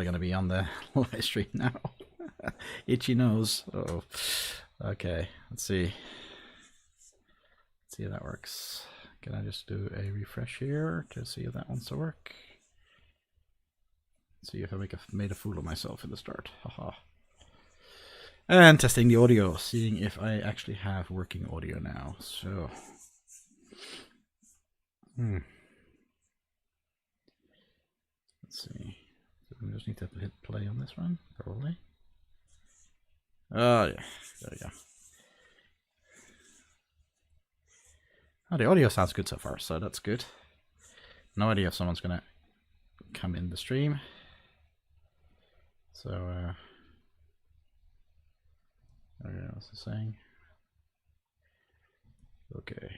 probably going to be on the live stream now. Itchy nose. Oh, okay. Let's see. Let's see if that works. Can I just do a refresh here to see if that wants to work? Let's see if I made a fool of myself in the start. Haha. And testing the audio, seeing if I actually have working audio now. So, let's see. So we just need to hit play on this one, probably. Oh yeah, there we go. Oh, the audio sounds good so far, so that's good. No idea if someone's gonna come in the stream. So, okay, what's it saying? Okay.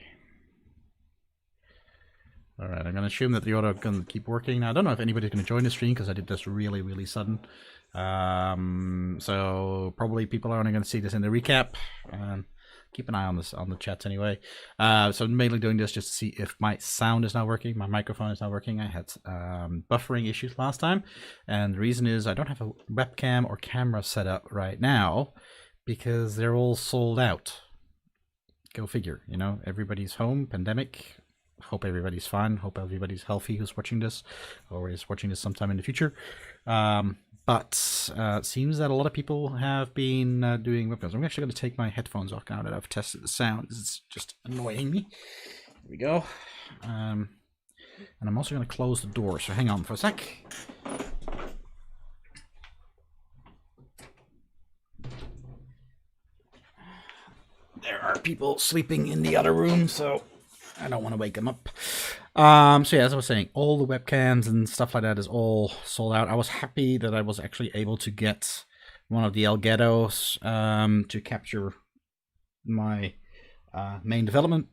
All right, I'm gonna assume that the audio can keep working. Now, I don't know if anybody's gonna join the stream because I did this really sudden. So probably people are only gonna see this in the recap. Keep an eye on this on the chats anyway. So I'm mainly doing this just to see if my sound is now working, my microphone is now working. I had buffering issues last time, and the reason is I don't have a webcam or camera set up right now because they're all sold out. Go figure, you know, everybody's home, pandemic. Hope everybody's fine. Hope everybody's healthy who's watching this or is watching this sometime in the future. But it seems that a lot of people have been doing webcams. I'm actually going to take my headphones off now that I've tested the sound. It's just annoying me. There we go. And I'm also going to close the door. So hang on for a sec. There are people sleeping in the other room, so I don't want to wake them up. So yeah, as I was saying, all the webcams and stuff like that is all sold out. I was happy that I was actually able to get one of the Elgatos to capture my main development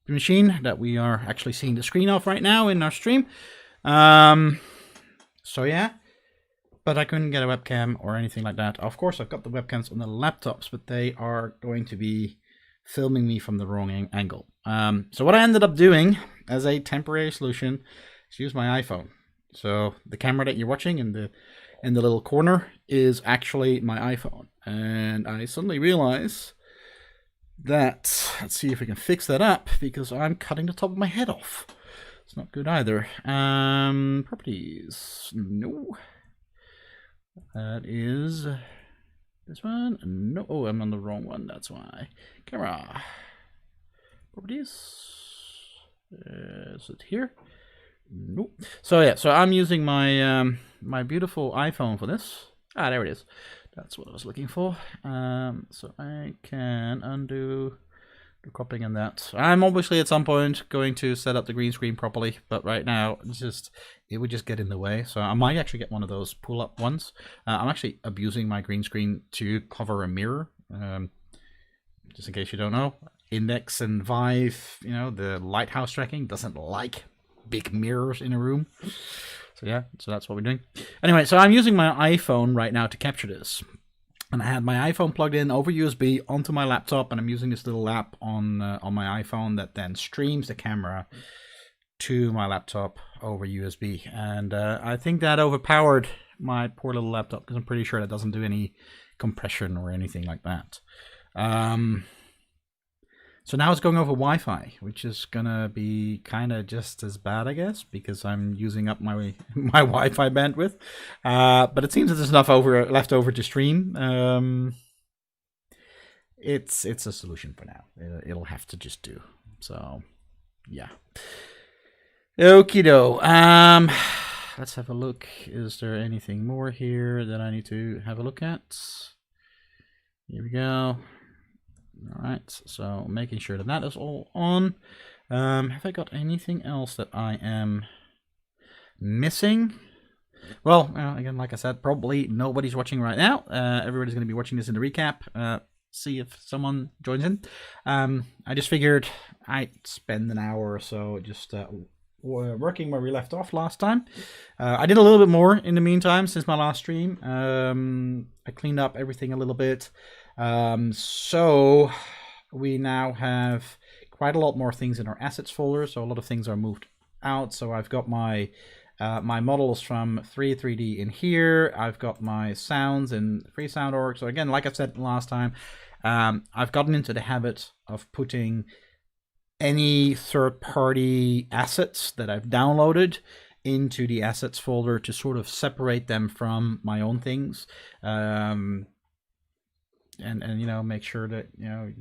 machine that we are actually seeing the screen of right now in our stream. So yeah, but I couldn't get a webcam or anything like that. Of course, I've got the webcams on the laptops, but they are going to be filming me from the wrong angle. So what I ended up doing as a temporary solution is use my iPhone. So the camera that you're watching in the little corner is actually my iPhone. And I suddenly realize that, let's see if we can fix that up, because I'm cutting the top of my head off. It's not good either. Properties, no. That is this one. No, oh, I'm on the wrong one. That's why. Camera. Properties. Is it here? Nope. So yeah, so I'm using my my beautiful iPhone for this. Ah, there it is. That's what I was looking for. So I can undo the cropping and that. I'm obviously at some point going to set up the green screen properly, but right now it would just get in the way. So I might actually get one of those pull-up ones. I'm actually abusing my green screen to cover a mirror. Just in case you don't know, Index and Vive, you know, the lighthouse tracking doesn't like big mirrors in a room. So yeah, so that's what we're doing. Anyway, so I'm using my iPhone right now to capture this. And I had my iPhone plugged in over USB onto my laptop, and I'm using this little app on my iPhone that then streams the camera to my laptop over USB. And I think that overpowered my poor little laptop, because I'm pretty sure that doesn't do any compression or anything like that. So now it's going over Wi-Fi, which is gonna be kind of just as bad, I guess, because I'm using up my Wi-Fi bandwidth. But it seems that there's enough left over to stream. It's a solution for now. It'll have to just do. So yeah. Okie do. Let's have a look. Is there anything more here that I need to have a look at? Here we go. All right, so making sure that that is all on. Have I got anything else that I am missing? Well, again, like I said, probably nobody's watching right now. Everybody's going to be watching this in the recap. See if someone joins in. I just figured I'd spend an hour or so just working where we left off last time. I did a little bit more in the meantime since my last stream. I cleaned up everything a little bit. So we now have quite a lot more things in our assets folder. So a lot of things are moved out. So I've got my My models from 3D in here. I've got my sounds in freesound.org. So again, like I said last time, I've gotten into the habit of putting any third-party assets that I've downloaded into the assets folder to sort of separate them from my own things, and you know, make sure that, you know,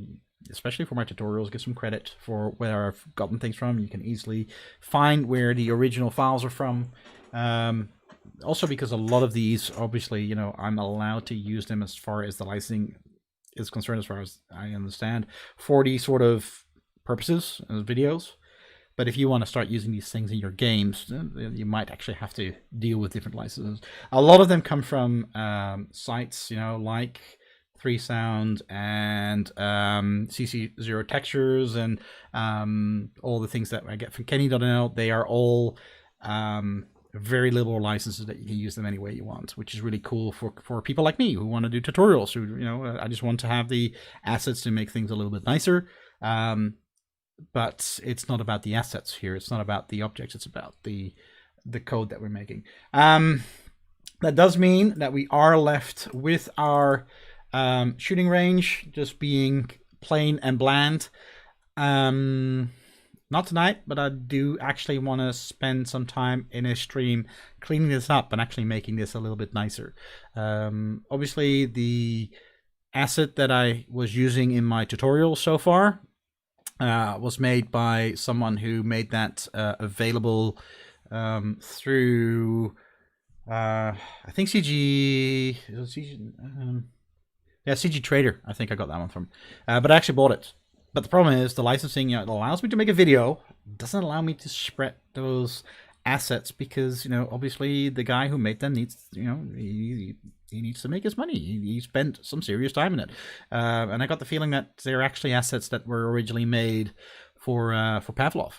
especially for my tutorials, get some credit for where I've gotten things from. You can easily find where the original files are from. Also because a lot of these, obviously, you know, I'm allowed to use them as far as the licensing is concerned, as far as I understand, for these sort of purposes as videos. But if you want to start using these things in your games, you might actually have to deal with different licenses. A lot of them come from sites, you know, like 3Sound and CC0 Textures and all the things that I get from Kenney.nl. They are all very liberal licenses that you can use them any way you want, which is really cool for people like me who want to do tutorials. Who, you know, I just want to have the assets to make things a little bit nicer. But it's not about the assets here. It's not about the objects. It's about the code that we're making. That does mean that we are left with our shooting range just being plain and bland. Not tonight, but I do actually want to spend some time in a stream cleaning this up and actually making this a little bit nicer. Obviously, the asset that I was using in my tutorial so far was made by someone who made that available through, I think CG Trader. I think I got that one from, but I actually bought it. But the problem is the licensing, you know, it allows me to make a video, doesn't allow me to spread those assets because, you know, obviously the guy who made them needs, you know, he needs to make his money. He spent some serious time in it, and I got the feeling that they're actually assets that were originally made for Pavlov.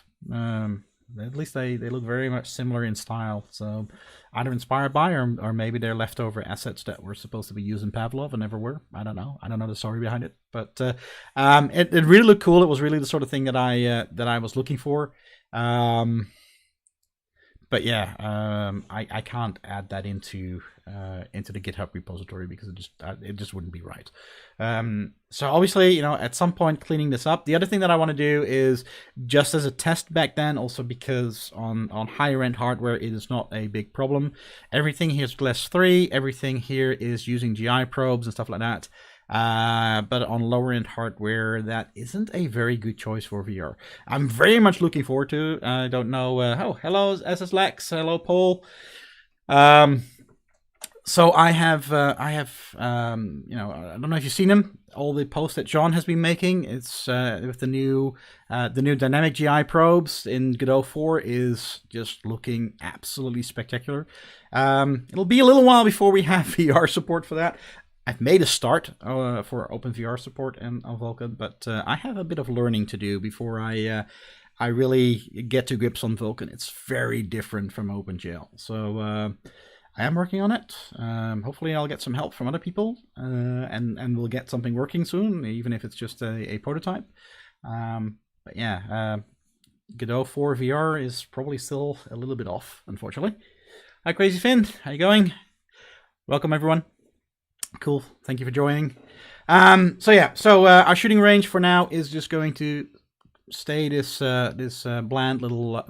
At least they look very much similar in style. So either inspired by or maybe they're leftover assets that were supposed to be used in Pavlov and never were. I don't know. I don't know the story behind it, but it really looked cool. It was really the sort of thing that I was looking for. But yeah, I can't add that into the GitHub repository because it just wouldn't be right. So obviously, you know, at some point cleaning this up. The other thing that I want to do is just as a test back then, also because on higher end hardware it is not a big problem. Everything here is Glass 3. Everything here is using GI probes and stuff like that. But on lower end hardware, that isn't a very good choice for VR. I'm very much looking forward to. I don't know. Oh, hello SS Lex. Hello Paul. So I have, you know, I don't know if you've seen them. All the posts that John has been making. It's with the new dynamic GI probes in Godot 4 is just looking absolutely spectacular. It'll be a little while before we have VR support for that. I've made a start for OpenVR support on Vulkan, but I have a bit of learning to do before I really get to grips on Vulkan. It's very different from OpenGL, so I am working on it. Hopefully I'll get some help from other people, and we'll get something working soon, even if it's just a prototype. But yeah, Godot 4 VR is probably still a little bit off, unfortunately. Hi Crazy Finn, how you going? Welcome everyone. Cool, thank you for joining. So yeah, our shooting range for now is just going to stay this bland little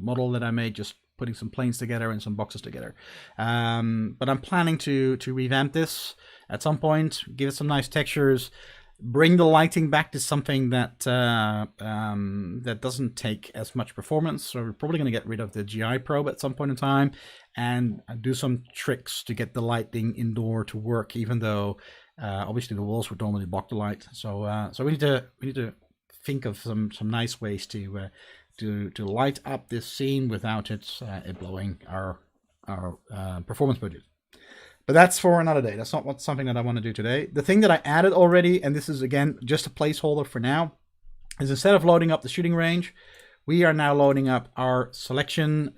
model that I made, just putting some planes together and some boxes together. But I'm planning to revamp this at some point, give it some nice textures, bring the lighting back to something that that doesn't take as much performance. So we're probably going to get rid of the GI probe at some point in time and do some tricks to get the lighting indoor to work, even though obviously the walls would normally block the light. So so we need to think of some nice ways to light up this scene without it blowing our performance budget. But that's for another day. That's not something that I want to do today. The thing that I added already, and this is again just a placeholder for now, is instead of loading up the shooting range, we are now loading up our selection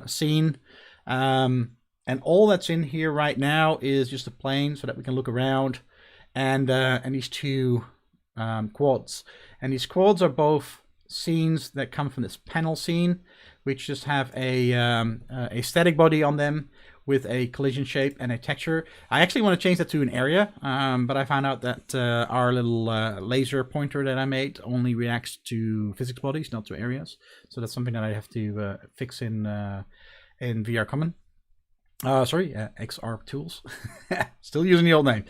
scene. And all that's in here right now is just a plane so that we can look around, and these two quads. And these quads are both scenes that come from this panel scene, which just have a static body on them with a collision shape and a texture. I actually want to change that to an area, but I found out that our little laser pointer that I made only reacts to physics bodies, not to areas. So that's something that I have to fix in VR Common. Sorry, XR Tools. Still using the old name.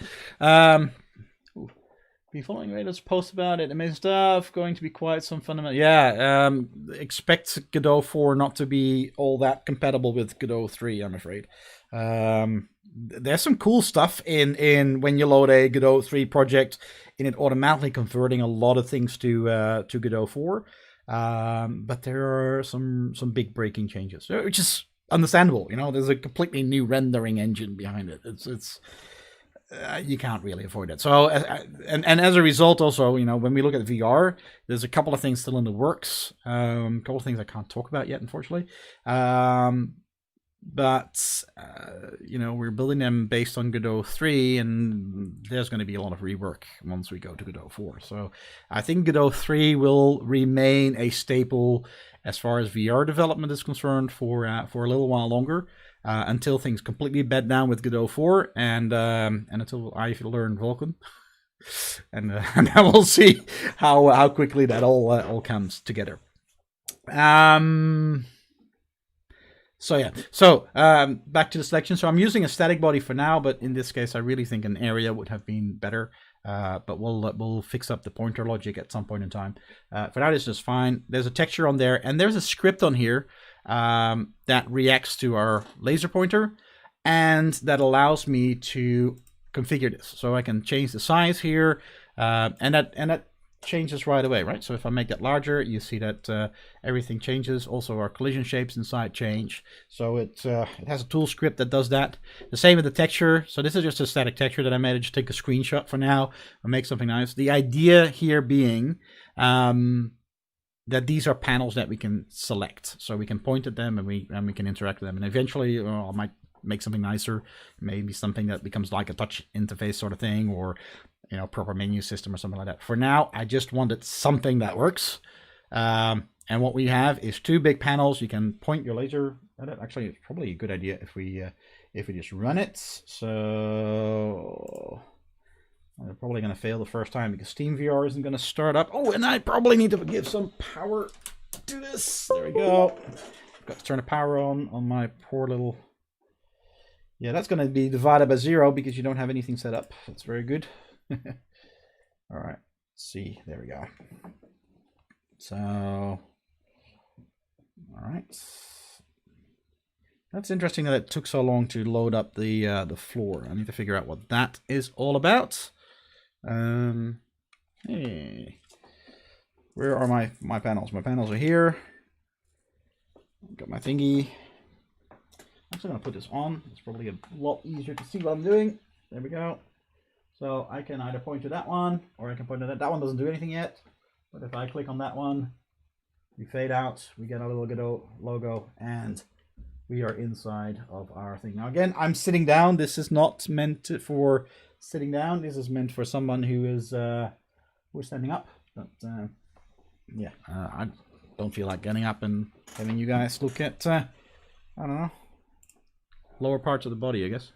Be following Radar's post about it. Amazing stuff. Going to be quite some fundamental. Yeah, expect Godot 4 not to be all that compatible with Godot 3, I'm afraid. There's some cool stuff in when you load a Godot 3 project, in it automatically converting a lot of things to Godot 4. But there are some big breaking changes, which is understandable. You know, there's a completely new rendering engine behind it. It's you can't really avoid it. So, and as a result, also, you know, when we look at VR, there's a couple of things still in the works. A couple of things I can't talk about yet, unfortunately. But you know, we're building them based on Godot 3, and there's going to be a lot of rework once we go to Godot 4. So I think Godot 3 will remain a staple as far as VR development is concerned for a little while longer, until things completely bed down with Godot 4, and until I learn Vulkan. And then we'll see how quickly that all comes together. So yeah, so back to the selection. So I'm using a static body for now, but in this case, I really think an area would have been better. But we'll fix up the pointer logic at some point in time. For now, this is fine. There's a texture on there, and there's a script on here that reacts to our laser pointer, and that allows me to configure this. So I can change the size here, and that changes right away, right? So if I make that larger, you see that everything changes. Also, our collision shapes inside change. So it has a tool script that does that. The same with the texture. So this is just a static texture that I made. I just take a screenshot for now and make something nice. The idea here being that these are panels that we can select. So we can point at them and we can interact with them. And eventually, I might make something nicer, maybe something that becomes like a touch interface sort of thing, or you know, proper menu system or something like that. For now, I just wanted something that works. And what we have is two big panels. You can point your laser at it. Actually, it's probably a good idea if we just run it. So I'm probably going to fail the first time because SteamVR isn't going to start up. Oh, and I probably need to give some power to this. There we go. I've got to turn the power on my poor little... Yeah, that's going to be divided by 0 because you don't have anything set up. That's very good. All right, let's see. There we go. So, all right. That's interesting that it took so long to load up the floor. I need to figure out what that is all about. Hey, where are my panels? My panels are here. Got my thingy. I'm actually going to put this on. It's probably a lot easier to see what I'm doing. There we go. So I can either point to that one, or I can point to that. That one doesn't do anything yet. But if I click on that one, we fade out, we get a little Godot logo, and we are inside of our thing. Now again, I'm sitting down. This is not meant for sitting down. This is meant for someone who is standing up. But yeah, I don't feel like getting up and having you guys look at, I don't know, lower parts of the body, I guess.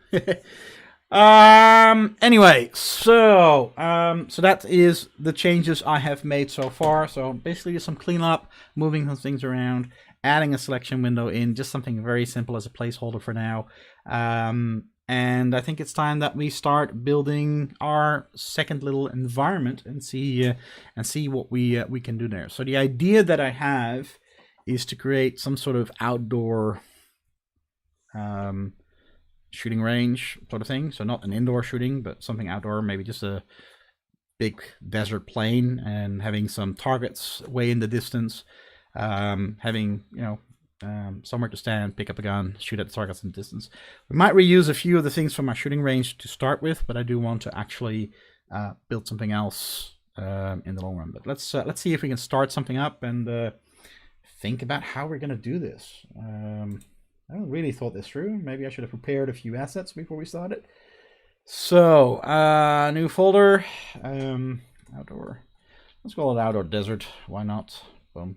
Anyway, so that is the changes I have made so far. So basically some cleanup, moving some things around, adding a selection window in, just something very simple as a placeholder for now. And I think it's time that we start building our second little environment and see what we can do there. So the idea that I have is to create some sort of outdoor shooting range sort of thing. So not an indoor shooting, but something outdoor, maybe just a big desert plain, and having some targets way in the distance, having, you know, somewhere to stand, pick up a gun, shoot at the targets in the distance. We might reuse a few of the things from my shooting range to start with, but I do want to actually build something else in the long run. But let's see if we can start something up and think about how we're going to do this. I haven't really thought this through. Maybe I should have prepared a few assets before we started. So, new folder, outdoor. Let's call it outdoor desert. Why not? Boom.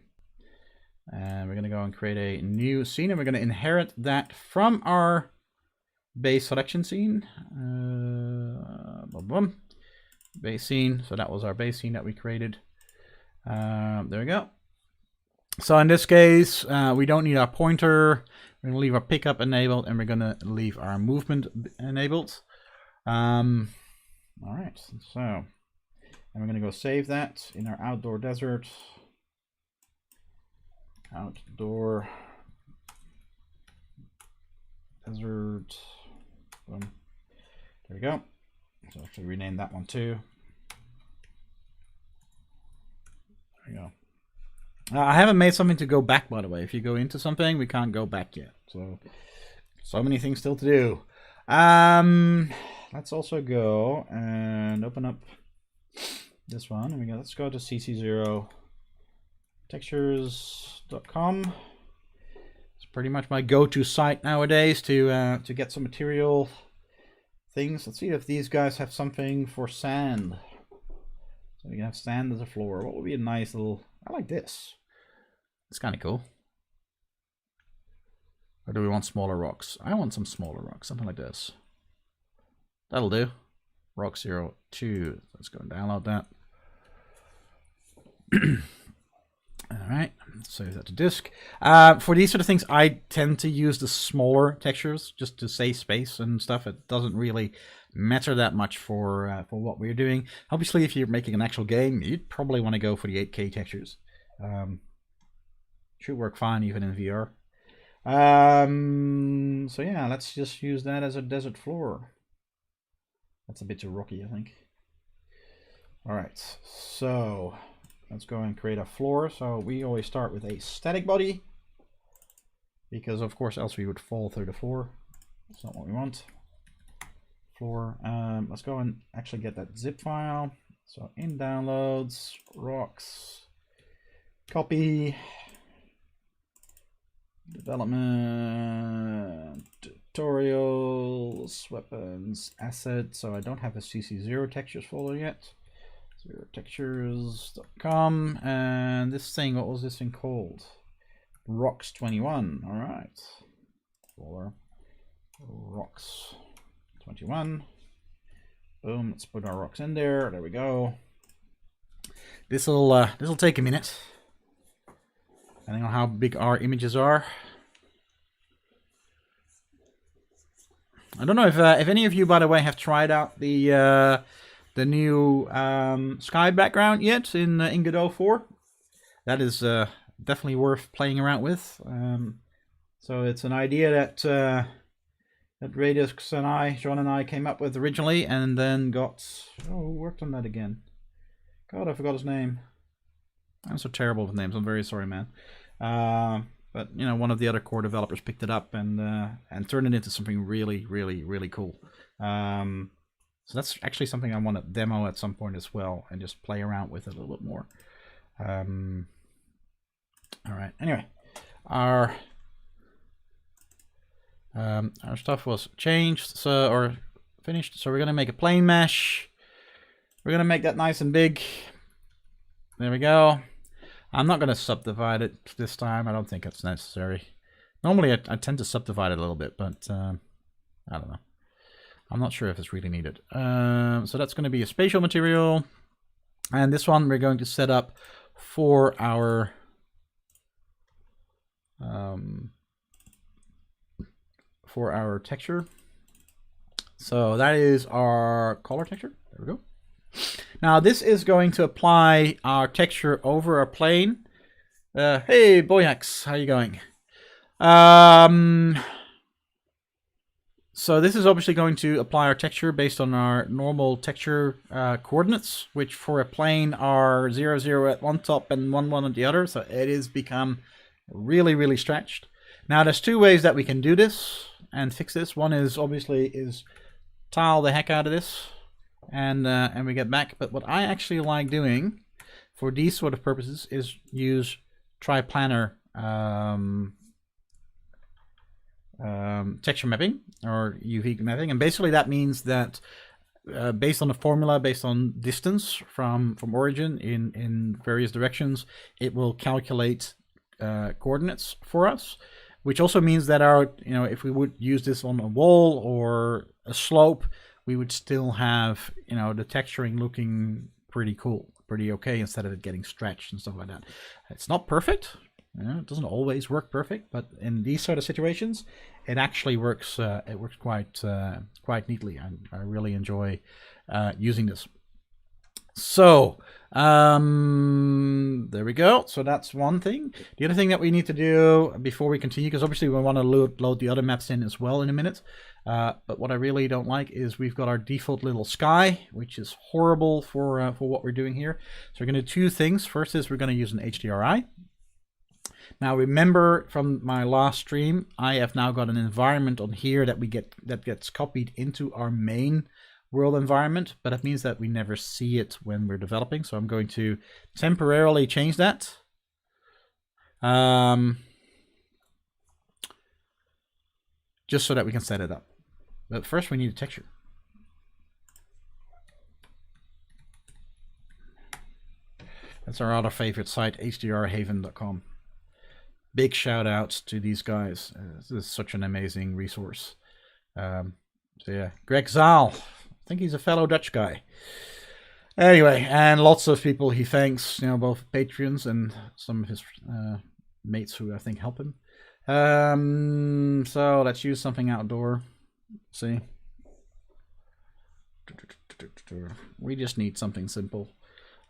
And we're going to go and create a new scene, and we're going to inherit that from our base selection scene. Boom, boom. Base scene. So that was our base scene that we created. There we go. So in this case, we don't need our pointer. We're going to leave our pickup enabled, and we're going to leave our movement enabled. All right. So, and we're going to go save that in our outdoor desert. Outdoor desert. Boom. There we go. So actually rename that one too. There we go. I haven't made something to go back, by the way. If you go into something, we can't go back yet. So many things still to do. Let's also go and open up this one. And we go. Let's go to CC0 textures.com. It's pretty much my go-to site nowadays to get some material things. Let's see if these guys have something for sand. So we can have sand as a floor. What would be a nice little... I like this. It's kind of cool. Or do we want smaller rocks? I want some smaller rocks. Something like this. That'll do. Rock 02. Let's go and download that. Alright. Save that to disk. For these sort of things, I tend to use the smaller textures just to save space and stuff. It doesn't really matter that much for what we're doing. Obviously, if you're making an actual game, you'd probably want to go for the 8K textures. Should work fine even in VR. So yeah, let's just use that as a desert floor. That's a bit too rocky, I think. All right, so let's go and create a floor. So we always start with a static body, because of course else we would fall through the floor. That's not what we want. Floor. Let's go and actually get that zip file. So in downloads, rocks, copy, development, tutorials, weapons, assets. So I don't have a CC0 textures folder yet. 0textures.com, and this thing, what was this thing called? Rocks 21. All right. Folder rocks 21. Boom. Let's put our rocks in there. There we go. This'll take a minute, depending on how big our images are. I don't know if any of you, by the way, have tried out the new sky background yet in Godot 4. That is definitely worth playing around with. So it's an idea that Radix and John and I came up with originally, and then got... Oh, who worked on that again? God, I forgot his name. I'm so terrible with names. I'm very sorry, man. But you know, one of the other core developers picked it up and turned it into something really, really, really cool. So that's actually something I want to demo at some point as well, and just play around with it a little bit more. All right. Anyway, our stuff was changed, so or finished. So we're gonna make a plane mesh. We're gonna make that nice and big. There we go. I'm not gonna subdivide it this time. I don't think it's necessary. Normally, I tend to subdivide it a little bit, but I don't know. I'm not sure if it's really needed. So that's going to be a spatial material, and this one we're going to set up for our texture. So that is our color texture. There we go. Now this is going to apply our texture over a plane. Hey Boyax, how you going? So this is obviously going to apply our texture based on our normal texture coordinates, which for a plane are 0, 0 at one top and 1, 1 at the other. So it has become really, really stretched. Now there's two ways that we can do this and fix this. One is obviously tile the heck out of this, and we get back. But what I actually like doing for these sort of purposes is use triplanar texture mapping or UV mapping, and basically that means that based on a formula, based on distance from origin in various directions, it will calculate coordinates for us, which also means that our, if we would use this on a wall or a slope, we would still have, the texturing looking pretty cool, pretty okay, instead of it getting stretched and stuff like that. It's not perfect. It doesn't always work perfect, but in these sort of situations, it actually works. It works quite neatly. I really enjoy using this. So there we go. So that's one thing. The other thing that we need to do before we continue, because obviously we want to load the other maps in as well in a minute. But what I really don't like is we've got our default little sky, which is horrible for what we're doing here. So we're going to do two things. First is we're going to use an HDRI. Now remember from my last stream, I have now got an environment on here that gets copied into our main world environment, but it means that we never see it when we're developing. So I'm going to temporarily change that. Just so that we can set it up. But first we need a texture. That's our other favorite site, hdrhaven.com. Big shout out to these guys. This is such an amazing resource. So yeah, Greg Zaal. I think he's a fellow Dutch guy. Anyway, and lots of people he thanks, both Patreons and some of his mates who I think help him. So let's use something outdoor. See? We just need something simple.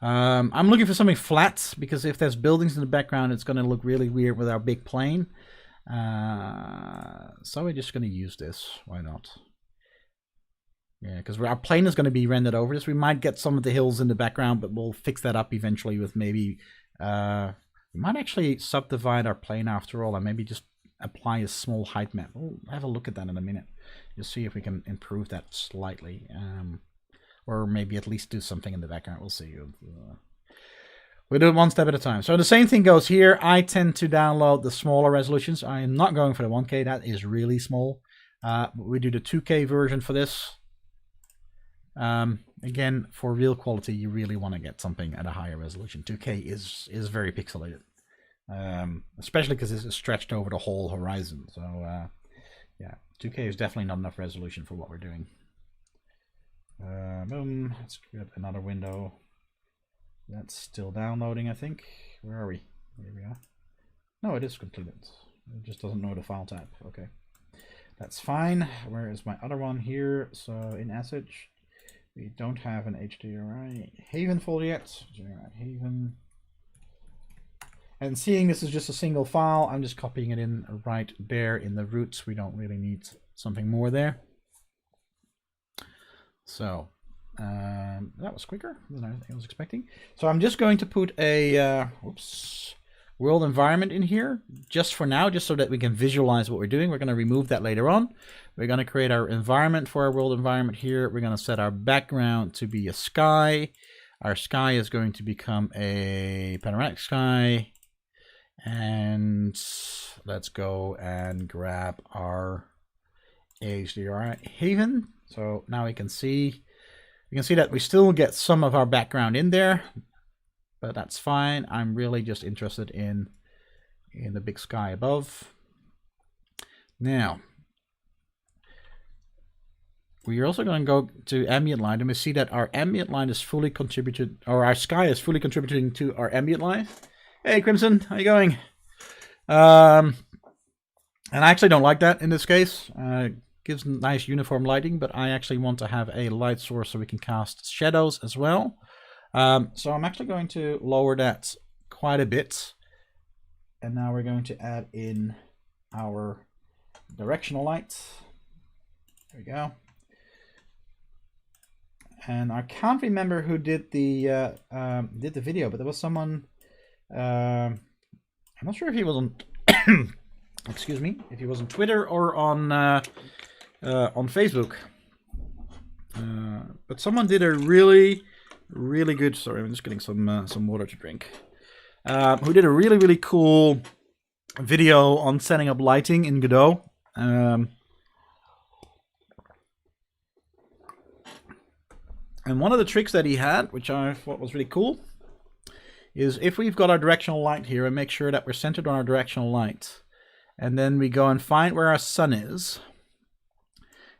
I'm looking for something flat, because if there's buildings in the background, it's going to look really weird with our big plane. So we're just going to use this. Why not? Yeah, because our plane is going to be rendered over this. We might get some of the hills in the background, but we'll fix that up eventually with maybe... we might actually subdivide our plane after all, and maybe just apply a small height map. We'll have a look at that in a minute. Just see if we can improve that slightly. Or maybe at least do something in the background. We'll see. We'll do it one step at a time. So the same thing goes here. I tend to download the smaller resolutions. I am not going for the 1K. That is really small. We do the 2K version for this. Again, for real quality, you really want to get something at a higher resolution. 2K is very pixelated. Especially because this is stretched over the whole horizon. So yeah, 2K is definitely not enough resolution for what we're doing. Boom. Let's get another window. That's still downloading, I think. Where are we? Here we are. No, it is completed. It just doesn't know the file type. Okay. That's fine. Where is my other one here? So in Asset, we don't have an HDRI Haven folder yet. Haven. And seeing this is just a single file, I'm just copying it in right there in the roots. We don't really need something more there. So that was quicker than I was expecting. So I'm just going to put a world environment in here just for now, just so that we can visualize what we're doing. We're going to remove that later on. We're going to create our environment for our world environment here. We're going to set our background to be a sky. Our sky is going to become a panoramic sky. And let's go and grab our HDRI Haven. So now we can see that we still get some of our background in there, but that's fine. I'm really just interested in the big sky above. Now, we're also going to go to ambient light, and we see that our ambient light is fully contributed, or our sky is fully contributing to our ambient light. Hey, Crimson, how you going? And I actually don't like that in this case. Gives nice uniform lighting, but I actually want to have a light source so we can cast shadows as well. So I'm actually going to lower that quite a bit. And now we're going to add in our directional light. There we go. And I can't remember who did the video, but there was someone. I'm not sure if he was on. Excuse me, if he was on Twitter or on Facebook. But someone did a really good. Sorry, I'm just getting some water to drink. Who did a really cool video on setting up lighting in Godot. And one of the tricks that he had, which I thought was really cool, is if we've got our directional light here and make sure that we're centered on our directional light, and then we go and find where our sun is,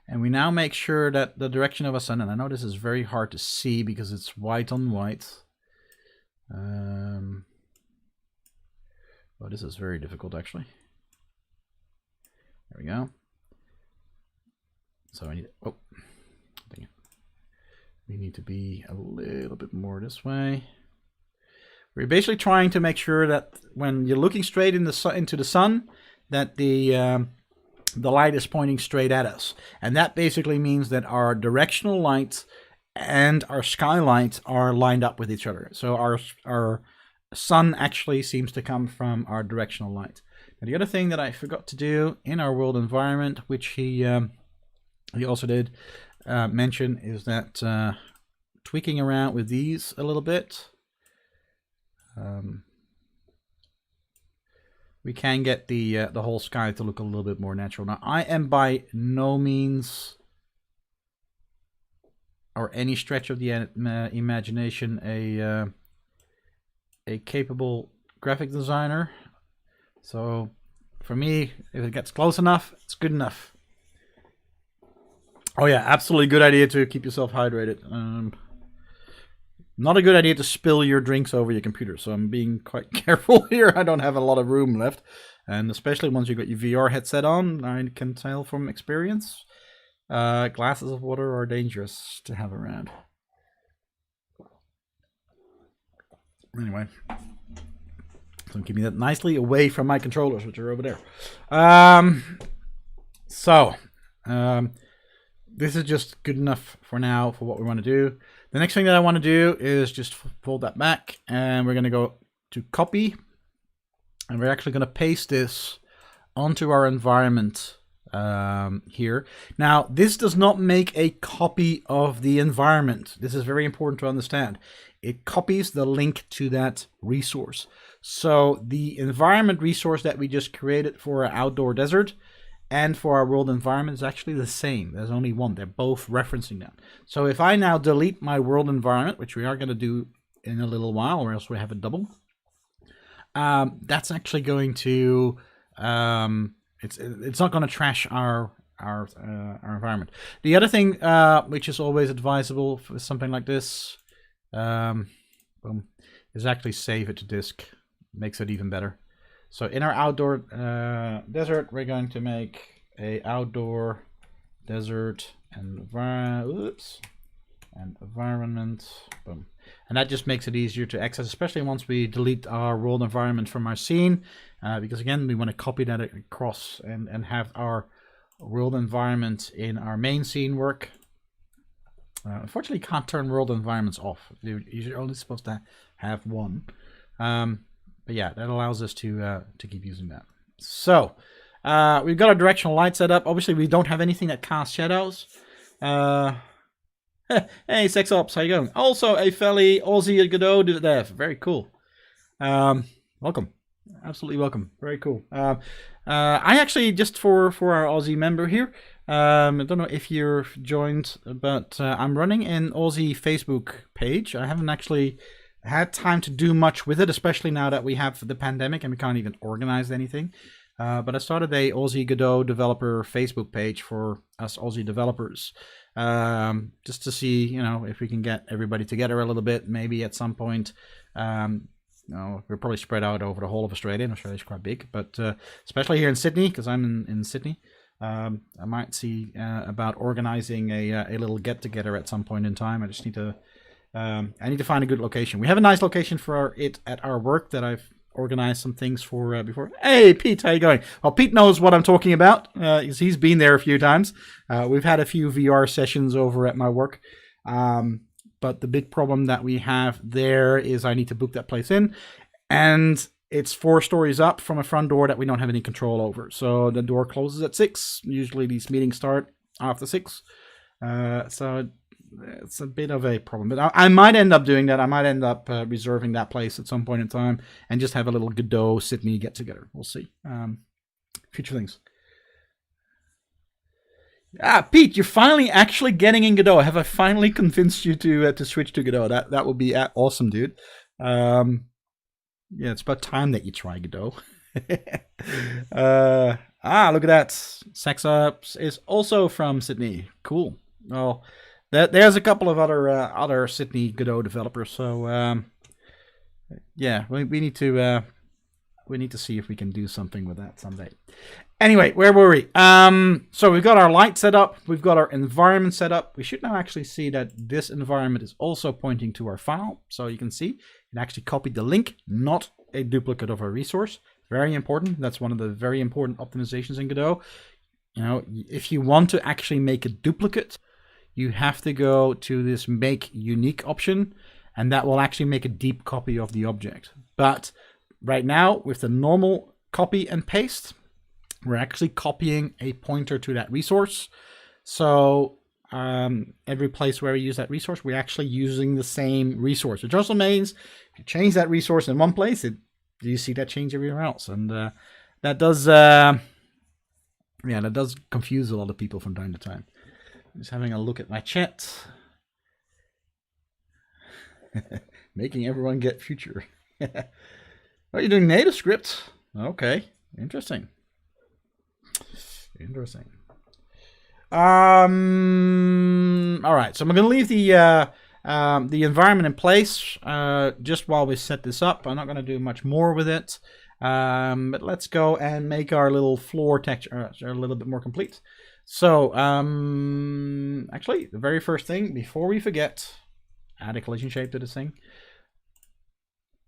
and we now make sure that the direction of our sun, and I know this is very hard to see because it's white on white. Well, this is very difficult actually. There we go. So I need, oh, dang it. We need to be a little bit more this way. We're basically trying to make sure that when you're looking straight in into the sun, that the light is pointing straight at us. And that basically means that our directional light and our skylight are lined up with each other. So our sun actually seems to come from our directional light. Now, the other thing that I forgot to do in our world environment, which he also did mention, is that tweaking around with these a little bit, we can get the whole sky to look a little bit more natural. Now, I am by no means, or any stretch of the imagination, a capable graphic designer. So for me, if it gets close enough, it's good enough. Oh yeah, absolutely good idea to keep yourself hydrated. Not a good idea to spill your drinks over your computer, so I'm being quite careful here. I don't have a lot of room left, and especially once you've got your VR headset on, I can tell from experience, glasses of water are dangerous to have around. Anyway, so I'm keeping that nicely away from my controllers, which are over there. This is just good enough for now for what we want to do. The next thing that I want to do is just fold that back, and we're going to go to copy, and we're actually going to paste this onto our environment here. Now, this does not make a copy of the environment. This is very important to understand. It copies the link to that resource. So the environment resource that we just created for our outdoor desert and for our world environment is actually the same. There's only one. They're both referencing that. So if I now delete my world environment, which we are going to do in a little while, or else we have a double, that's actually going to it's not going to trash our environment. The other thing, which is always advisable for something like this, is actually save it to disk. Makes it even better. So in our outdoor desert, we're going to make a outdoor desert environment. Boom. And that just makes it easier to access, especially once we delete our world environment from our scene, because again, we want to copy that across and have our world environment in our main scene work. Unfortunately, you can't turn world environments off. You're only supposed to have one. But yeah, that allows us to keep using that. So we've got our directional light set up. Obviously, we don't have anything that casts shadows. Hey, Sex Ops, how you going? Also, a felly Aussie Godot did there. Very cool. Welcome. Absolutely welcome. Very cool. I actually, just for our Aussie member here, I don't know if you're joined, but I'm running an Aussie Facebook page. I haven't actually had time to do much with it, especially now that we have the pandemic and we can't even organize anything. But I started a Aussie Godot developer Facebook page for us Aussie developers, just to see, if we can get everybody together a little bit. Maybe at some point, we're probably spread out over the whole of Australia. Australia's quite big, but especially here in Sydney, because I'm in Sydney, I might see about organizing a little get together at some point in time. I just need to. I need to find a good location. We have a nice location for it at our work that I've organized some things for before. Hey, Pete, how you going? Well, Pete knows what I'm talking about because he's been there a few times. We've had a few VR sessions over at my work. But the big problem that we have there is I need to book that place in. And it's 4 stories up from a front door that we don't have any control over. So the door closes at 6. Usually these meetings start after 6. So it's a bit of a problem, but I might end up doing that. I might end up reserving that place at some point in time and just have a little Godot Sydney get together. We'll see. Future things. Pete, you're finally actually getting in Godot. Have I finally convinced you to switch to Godot? That would be awesome, dude. Yeah, it's about time that you try Godot. Look at that. Hiccups is also from Sydney. Cool. Well, there's a couple of other Sydney Godot developers. So yeah, we need to see if we can do something with that someday. Anyway, where were we? So we've got our light set up. We've got our environment set up. We should now actually see that this environment is also pointing to our file. So you can see it actually copied the link, not a duplicate of our resource. Very important. That's one of the very important optimizations in Godot. You know, if you want to actually make a duplicate, you have to go to this make unique option, and that will actually make a deep copy of the object. But right now, with the normal copy and paste, we're actually copying a pointer to that resource. So every place where we use that resource, we're actually using the same resource, which also means if you change that resource in one place, you see that change everywhere else. And that does confuse a lot of people from time to time. Just having a look at my chat. Making everyone get future. Are you doing native script? Okay, interesting. Interesting. All right, so I'm going to leave the environment in place just while we set this up. I'm not going to do much more with it, but let's go and make our little floor texture a little bit more complete. So actually, the very first thing before we forget, add a collision shape to this thing.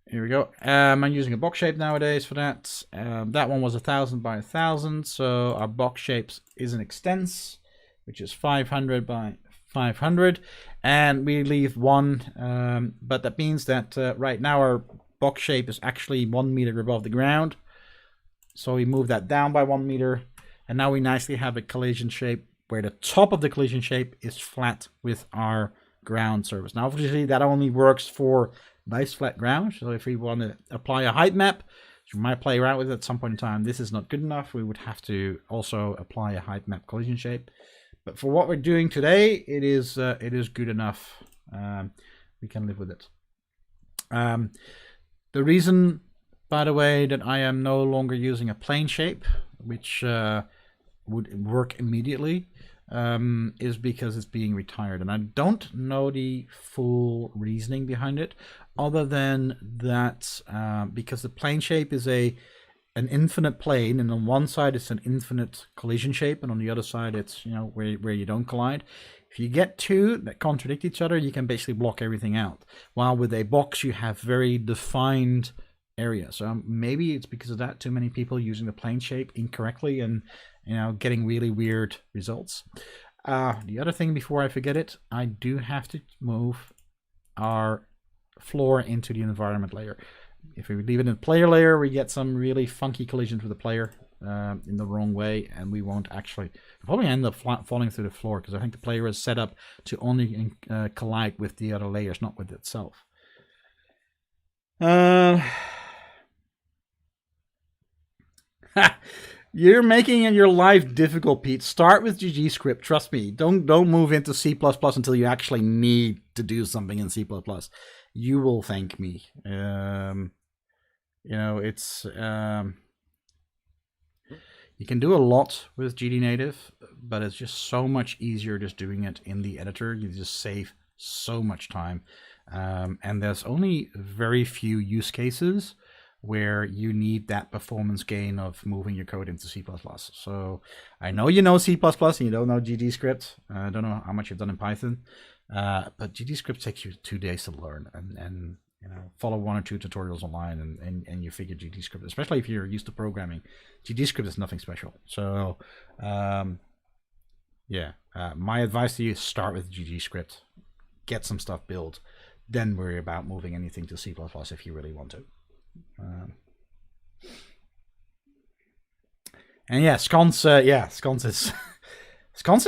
Here we go. I'm using a box shape nowadays for that. That one was 1000 by 1000, so our box shapes is an extents, which is 500 by 500, and we leave one, but that means that right now our box shape is actually 1 meter above the ground. So we move that down by 1 meter, and now we nicely have a collision shape where the top of the collision shape is flat with our ground surface. Now obviously that only works for nice flat ground. So if we want to apply a height map, which we might play around with at some point in time, this is not good enough. We would have to also apply a height map collision shape. But for what we're doing today, it is good enough. We can live with it. The reason, by the way, that I am no longer using a plane shape, which would work immediately, is because it's being retired, and I don't know the full reasoning behind it, other than that because the plane shape is an infinite plane, and on one side it's an infinite collision shape, and on the other side it's where you don't collide. If you get two that contradict each other, you can basically block everything out. While with a box, you have very defined area. So maybe it's because of that, too many people using the plane shape incorrectly and getting really weird results. The other thing before I forget it, I do have to move our floor into the environment layer. If we leave it in the player layer, we get some really funky collisions with the player in the wrong way, and we won't actually probably end up falling through the floor, because I think the player is set up to only collide with the other layers, not with itself. You're making your life difficult, Pete. Start with GGScript. Trust me. Don't move into C++ until you actually need to do something in C++. You will thank me. It's you can do a lot with GD native, but it's just so much easier just doing it in the editor. You just save so much time, and there's only very few use cases where you need that performance gain of moving your code into C++. So I know you know C++ and you don't know GDScript. I don't know how much you've done in Python, but GDScript takes you 2 days to learn, and follow 1 or 2 tutorials online, and you figure GDScript, especially if you're used to programming. GDScript is nothing special. So my advice to you is start with GDScript, get some stuff built, then worry about moving anything to C++ if you really want to. And yeah, sconce is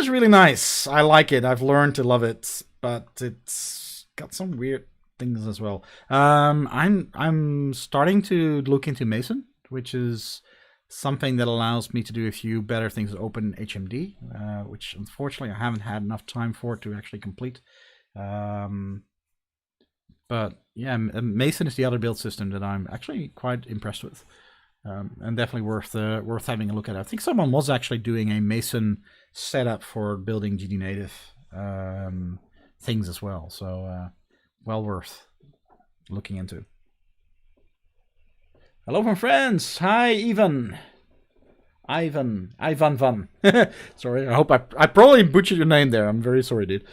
really nice. I like it. I've learned to love it, but it's got some weird things as well. I'm starting to look into Mason, which is something that allows me to do a few better things with OpenHMD, which unfortunately I haven't had enough time for it to actually complete. But yeah, Mason is the other build system that I'm actually quite impressed with, and definitely worth having a look at. I think someone was actually doing a Mason setup for building GD native things as well, so well worth looking into. Hello from France. Hi, Ivan Van. Sorry, I hope I probably butchered your name there. I'm very sorry, dude.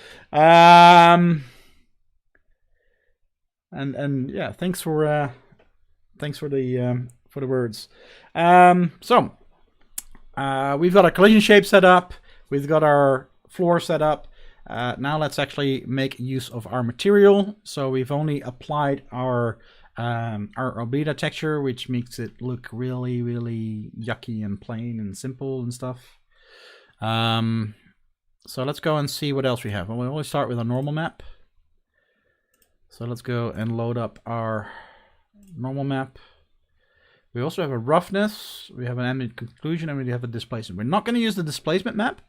And yeah, thanks for the words. So we've got our collision shape set up. We've got our floor set up. Now let's actually make use of our material. So we've only applied our Orbita texture, which makes it look really, really yucky and plain and simple and stuff. So let's go and see what else we have. Well, we always start with a normal map. So let's go and load up our normal map. We also have a roughness, we have an ambient conclusion, and we have a displacement. We're not going to use the displacement map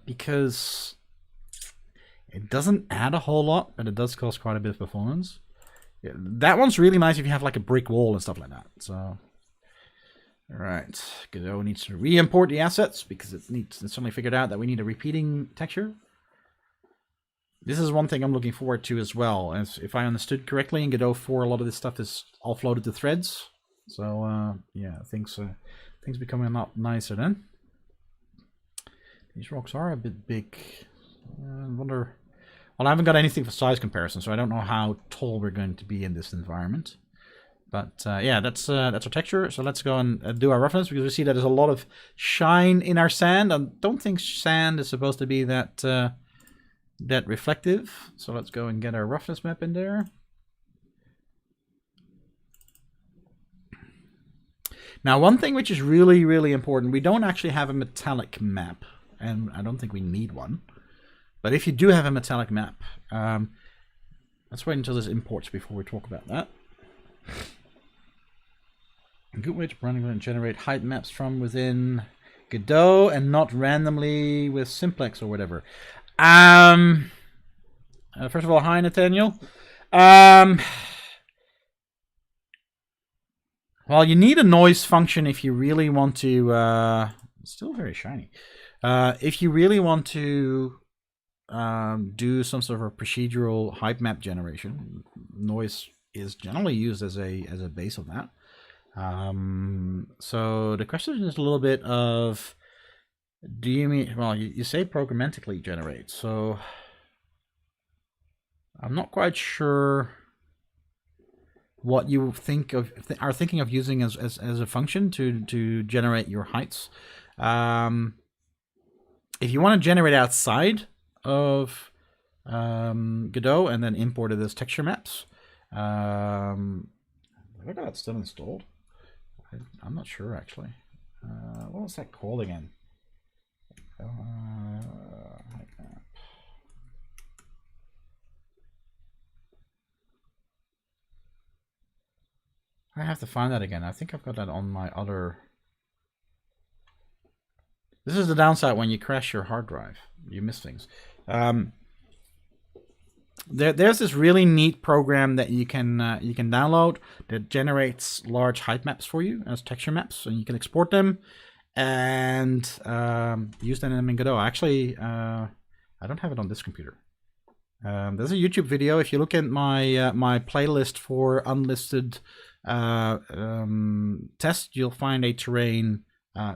because it doesn't add a whole lot, but it does cost quite a bit of performance. Yeah, that one's really nice if you have like a brick wall and stuff like that. So, all right, Godot needs to re-import the assets because it's suddenly figured out that we need a repeating texture. This is one thing I'm looking forward to as well. As if I understood correctly, in Godot 4, a lot of this stuff is offloaded to threads. So yeah, things becoming a lot nicer then. These rocks are a bit big. I wonder. Well, I haven't got anything for size comparison, so I don't know how tall we're going to be in this environment. But yeah, that's our texture. So let's go and do our roughness, because we see that there's a lot of shine in our sand. I don't think sand is supposed to be that reflective. So let's go and get our roughness map in there. Now, one thing which is really, really important, we don't actually have a metallic map, and I don't think we need one. But if you do have a metallic map, let's wait until this imports before we talk about that. A good way to run and generate height maps from within Godot and not randomly with Simplex or whatever. First of all, hi, Nathaniel. Well, you need a noise function if you really want to... it's still very shiny. If you really want to do some sort of a procedural height map generation, noise is generally used as a base of that. So the question is a little bit of, do you mean, well, you say programmatically generate, so I'm not quite sure what you think of are thinking of using as a function to generate your heights. If you want to generate outside of Godot and then import it as texture maps, look at that still installed. I'm not sure actually. What was that called again? I have to find that again. I think I've got that on my other... This is the downside when you crash your hard drive. You miss things. There's this really neat program that you can download that generates large height maps for you as texture maps, and you can export them and use them in Godot. Actually, I don't have it on this computer. There's a YouTube video. If you look at my my playlist for unlisted test, you'll find a terrain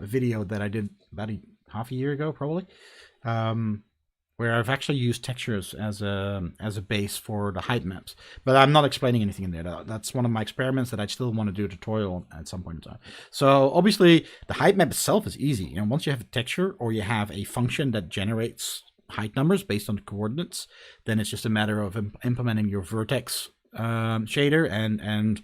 video that I did about half a year ago, probably, where I've actually used textures as a base for the height maps. But I'm not explaining anything in there. That's one of my experiments that I still want to do a tutorial at some point in time. So obviously, the height map itself is easy. And once you have a texture or you have a function that generates height numbers based on the coordinates, then it's just a matter of implementing your vertex shader and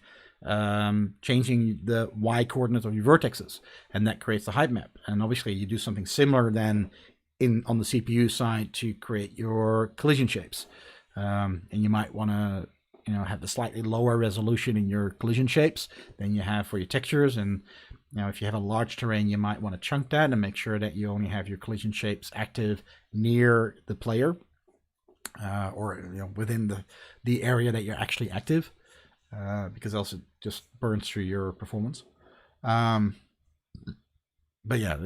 changing the y coordinates of your vertexes, and that creates the height map. And obviously you do something similar then on the CPU side to create your collision shapes, and you might want to have the slightly lower resolution in your collision shapes than you have for your textures. And if you have a large terrain, you might want to chunk that and make sure that you only have your collision shapes active near the player. or within the area that you're actually active, because else it just burns through your performance. But yeah,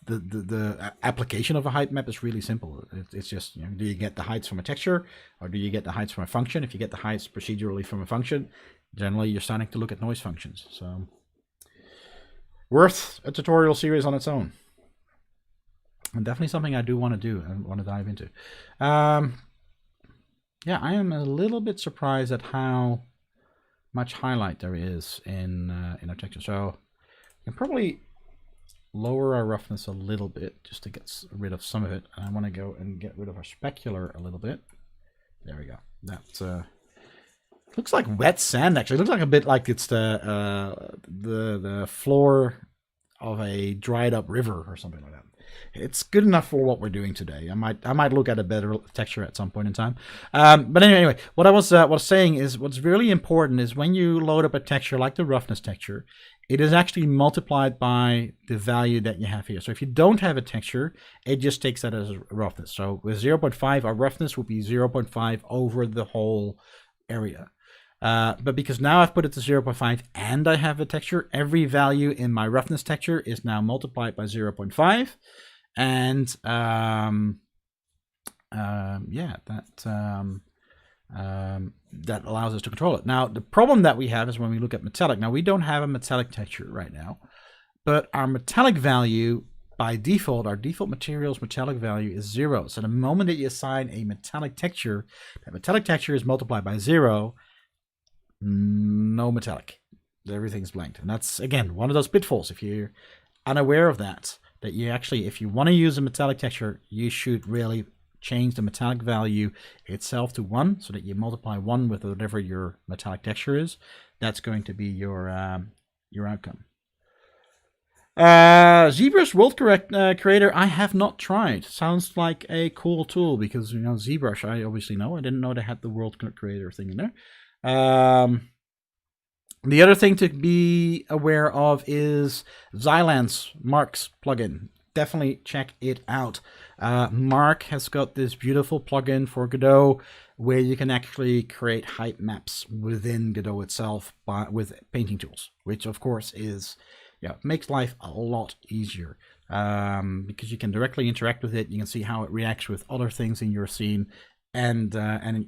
the application of a height map is really simple. It's just, do you get the heights from a texture, or do you get the heights from a function? If you get the heights procedurally from a function, generally you're starting to look at noise functions. So worth a tutorial series on its own, and definitely something I do want to do and want to dive into. Yeah, I am a little bit surprised at how much highlight there is in our texture. So I can probably lower our roughness a little bit just to get rid of some of it. I want to go and get rid of our specular a little bit. There we go. That looks like wet sand. Actually, it looks like a bit like it's the floor of a dried up river or something like that. It's good enough for what we're doing today. I might look at a better texture at some point in time. But anyway, what I was saying is, what's really important is when you load up a texture like the roughness texture, it is actually multiplied by the value that you have here. So if you don't have a texture, it just takes that as a roughness. So with 0.5, our roughness will be 0.5 over the whole area. But because now I've put it to 0.5 and I have a texture, every value in my roughness texture is now multiplied by 0.5. And yeah, that allows us to control it. Now, the problem that we have is when we look at metallic. Now, we don't have a metallic texture right now, but our metallic value, by default, our default material's metallic value is 0. So the moment that you assign a metallic texture, that metallic texture is multiplied by 0, no metallic. Everything's blanked. And that's, again, one of those pitfalls. If you're unaware of that you actually, if you want to use a metallic texture, you should really change the metallic value itself to 1, so that you multiply 1 with whatever your metallic texture is. That's going to be your outcome. ZBrush World Creator, I have not tried. Sounds like a cool tool, because ZBrush, I obviously know. I didn't know they had the World Creator thing in there. The other thing to be aware of is Xylan's Mark's plugin. Definitely check it out. Mark has got this beautiful plugin for Godot where you can actually create height maps within Godot itself with painting tools, which of course is, makes life a lot easier, because you can directly interact with it. You can see how it reacts with other things in your scene. And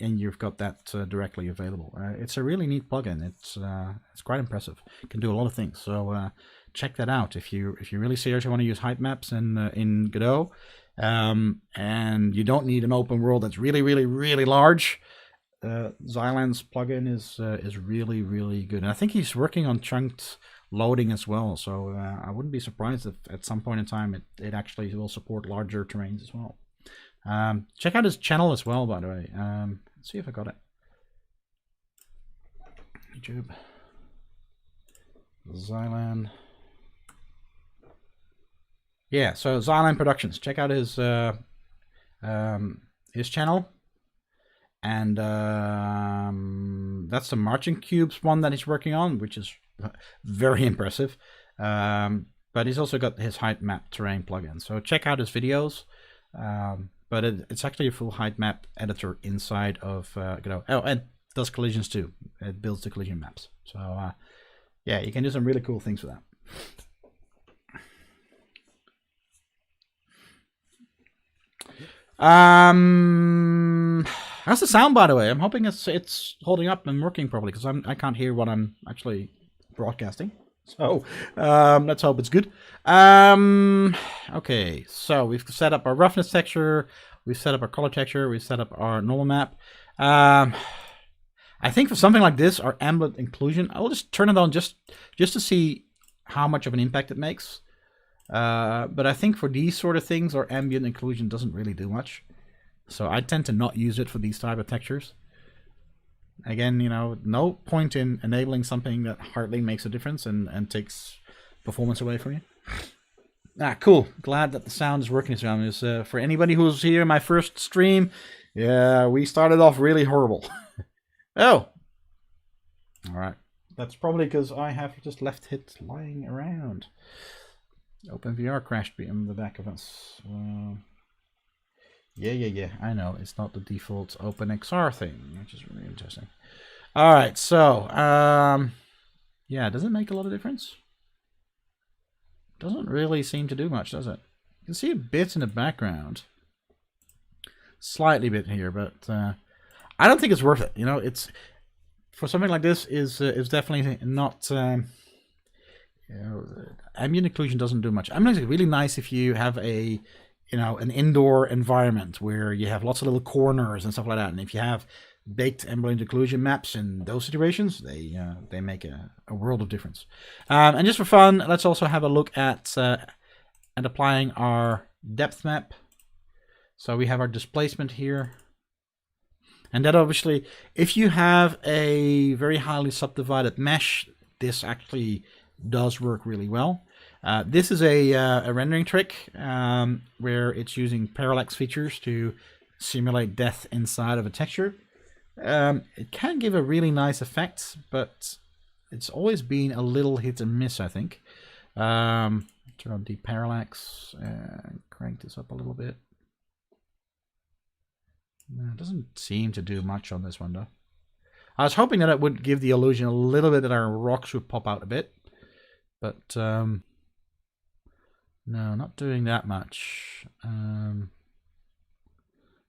you've got that directly available. It's a really neat plugin. It's quite impressive. It can do a lot of things. So check that out if you really seriously want to use height maps in Godot, and you don't need an open world that's really, really, really large. Xylan's plugin is really, really good. And I think he's working on chunked loading as well. So I wouldn't be surprised if at some point in time it actually will support larger terrains as well. Check out his channel as well, by the way. Let's see if I got it. YouTube. Xylan. Yeah, so Xylan Productions. Check out his channel. And that's the Marching Cubes one that he's working on, which is very impressive. But he's also got his height map terrain plugin. So check out his videos. But it's actually a full height map editor inside of Godot. Oh, and does collisions too. It builds the collision maps. So yeah, you can do some really cool things with that. How's the sound, by the way? I'm hoping it's holding up and working properly, because I can't hear what I'm actually broadcasting. So let's hope it's good. Okay, so we've set up our roughness texture, we've set up our color texture, we've set up our normal map. I think for something like this, our ambient inclusion, I will just turn it on just to see how much of an impact it makes. But I think for these sort of things, our ambient inclusion doesn't really do much. So I tend to not use it for these type of textures. Again, no point in enabling something that hardly makes a difference and takes performance away from you. Cool. Glad that the sound is working as well. For anybody who's here in my first stream, yeah, we started off really horrible. Oh! Alright. That's probably because I have just left it lying around. OpenVR crashed in the back of us. Yeah. I know it's not the default OpenXR thing, which is really interesting. All right, so yeah, does it make a lot of difference? Doesn't really seem to do much, does it? You can see a bit in the background, slightly bit here, but I don't think it's worth it. You know, it's for something like this is definitely not. You know, ambient occlusion doesn't do much. Ambient is really nice if you have a, you know, an indoor environment where you have lots of little corners and stuff like that. And if you have baked ambient occlusion maps in those situations, they make a world of difference. And just for fun, let's also have a look at applying our depth map. So we have our displacement here. And that obviously, if you have a very highly subdivided mesh, this actually does work really well. This is a rendering trick where it's using parallax features to simulate depth inside of a texture. It can give a really nice effect, but it's always been a little hit and miss, I think. Turn on the parallax and crank this up a little bit. No, it doesn't seem to do much on this one, though. I was hoping that it would give the illusion a little bit that our rocks would pop out a bit. But, no, not doing that much.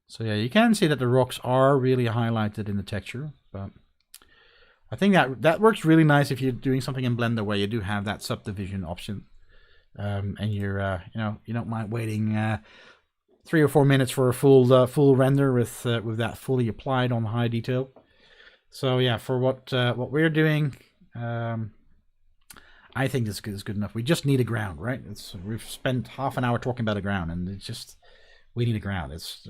So yeah, you can see that the rocks are really highlighted in the texture. But I think that works really nice if you're doing something in Blender where you do have that subdivision option. And you're, you know, you don't mind waiting 3 or 4 minutes for a full render with that fully applied on high detail. So yeah, for what we're doing, I think this is good enough. We just need a ground, right? We've spent half an hour talking about a ground, and it's just we need a ground. It's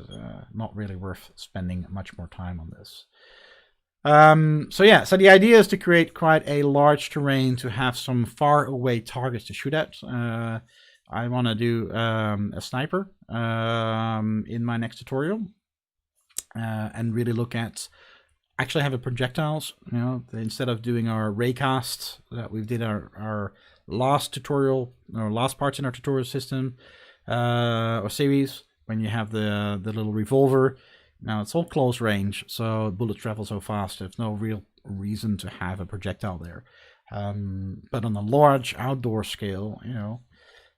not really worth spending much more time on this. So yeah, so the idea is to create quite a large terrain to have some far away targets to shoot at. I want to do a sniper in my next tutorial, and really look at actually have a projectiles. You know, instead of doing our raycast that we did our last tutorial or last parts in our tutorial system or series, when you have the little revolver. Now it's all close range, so bullets travel so fast. There's no real reason to have a projectile there. But on a large outdoor scale, you know,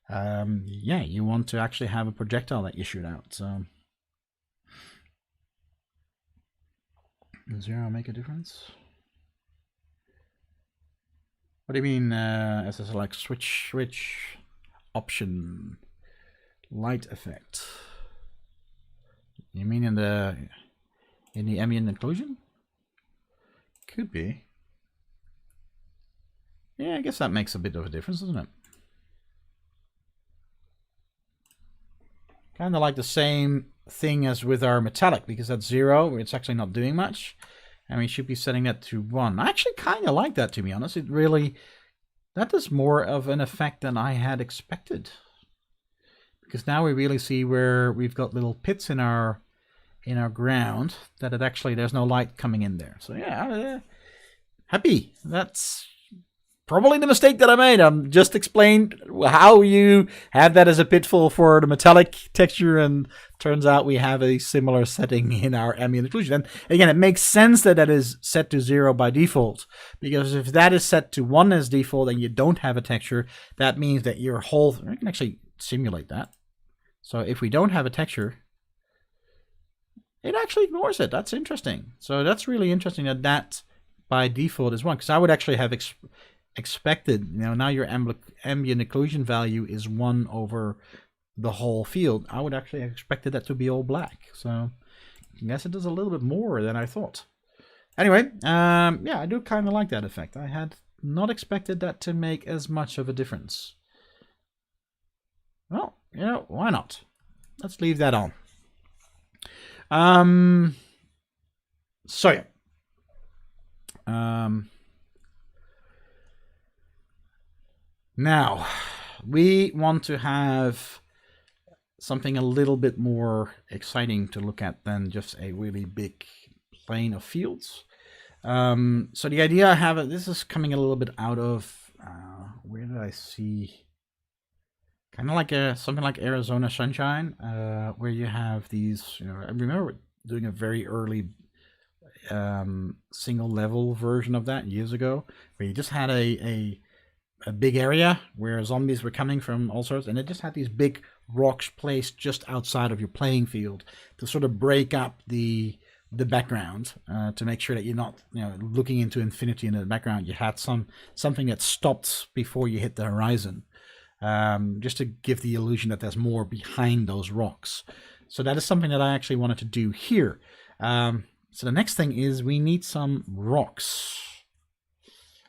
yeah, you want to actually have a projectile that you shoot out. So does 0 make a difference? What do you mean? As a select switch option light effect? You mean in the ambient occlusion? Could be. Yeah, I guess that makes a bit of a difference, doesn't it? Kind of like the same thing as with our metallic, because that's 0, it's actually not doing much. And we should be setting that to 1. I actually kind of like that, to be honest. It really, that is more of an effect than I had expected. Because now we really see where we've got little pits in our ground, that it actually, there's no light coming in there. So yeah, happy. That's probably the mistake that I made. I'm just explained how you have that as a pitfall for the metallic texture, and turns out we have a similar setting in our ambient occlusion. And again, it makes sense that that is set to 0 by default, because if that is set to 1 as default and you don't have a texture, that means that your whole, I can actually simulate that. So if we don't have a texture, it actually ignores it. That's interesting. So that's really interesting that by default is 1, because I would actually have expected, you know, now your ambient occlusion value is 1 over the whole field. I would actually have expected that to be all black. So I guess it does a little bit more than I thought. Anyway, yeah, I do kind of like that effect. I had not expected that to make as much of a difference. Well, you know, why not? Let's leave that on. So yeah. Now, we want to have something a little bit more exciting to look at than just a really big plane of fields. So the idea I have, this is coming a little bit out of, where did I see? Kind of like something like Arizona Sunshine, where you have these. I remember doing a very early single level version of that years ago, where you just had a big area where zombies were coming from all sorts, and it just had these big rocks placed just outside of your playing field to sort of break up the background, to make sure that you're not looking into infinity in the background. You had something that stopped before you hit the horizon, just to give the illusion that there's more behind those rocks. So that is something that I actually wanted to do here. So the next thing is we need some rocks.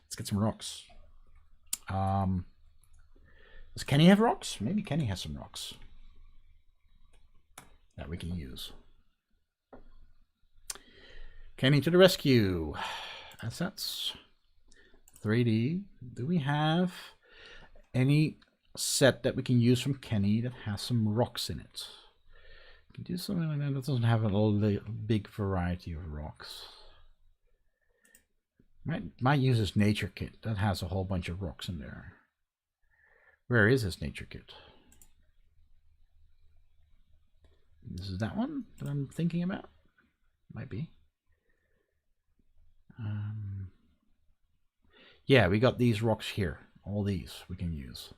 Let's get some rocks. Does Kenny have rocks? Maybe Kenny has some rocks that we can use. Kenny to the rescue. Assets. 3D. Do we have any set that we can use from Kenny that has some rocks in it? Can do something like that. That doesn't have a big variety of rocks. Might use his nature kit. That has a whole bunch of rocks in there. Where is his nature kit? This is that one that I'm thinking about. Might be. Yeah, we got these rocks here. All these we can use.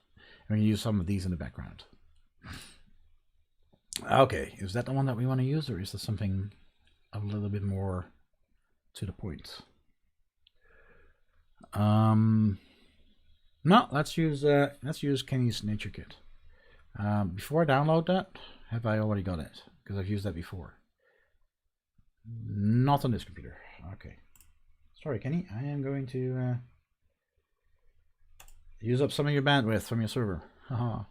And we can use some of these in the background. Okay, is that the one that we want to use, or is there something a little bit more to the point? No, let's use Kenny's nature kit. Before I download that, have I already got it? Because I've used that before. Not on this computer. Okay. Sorry, Kenny. I am going to use up some of your bandwidth from your server. Haha.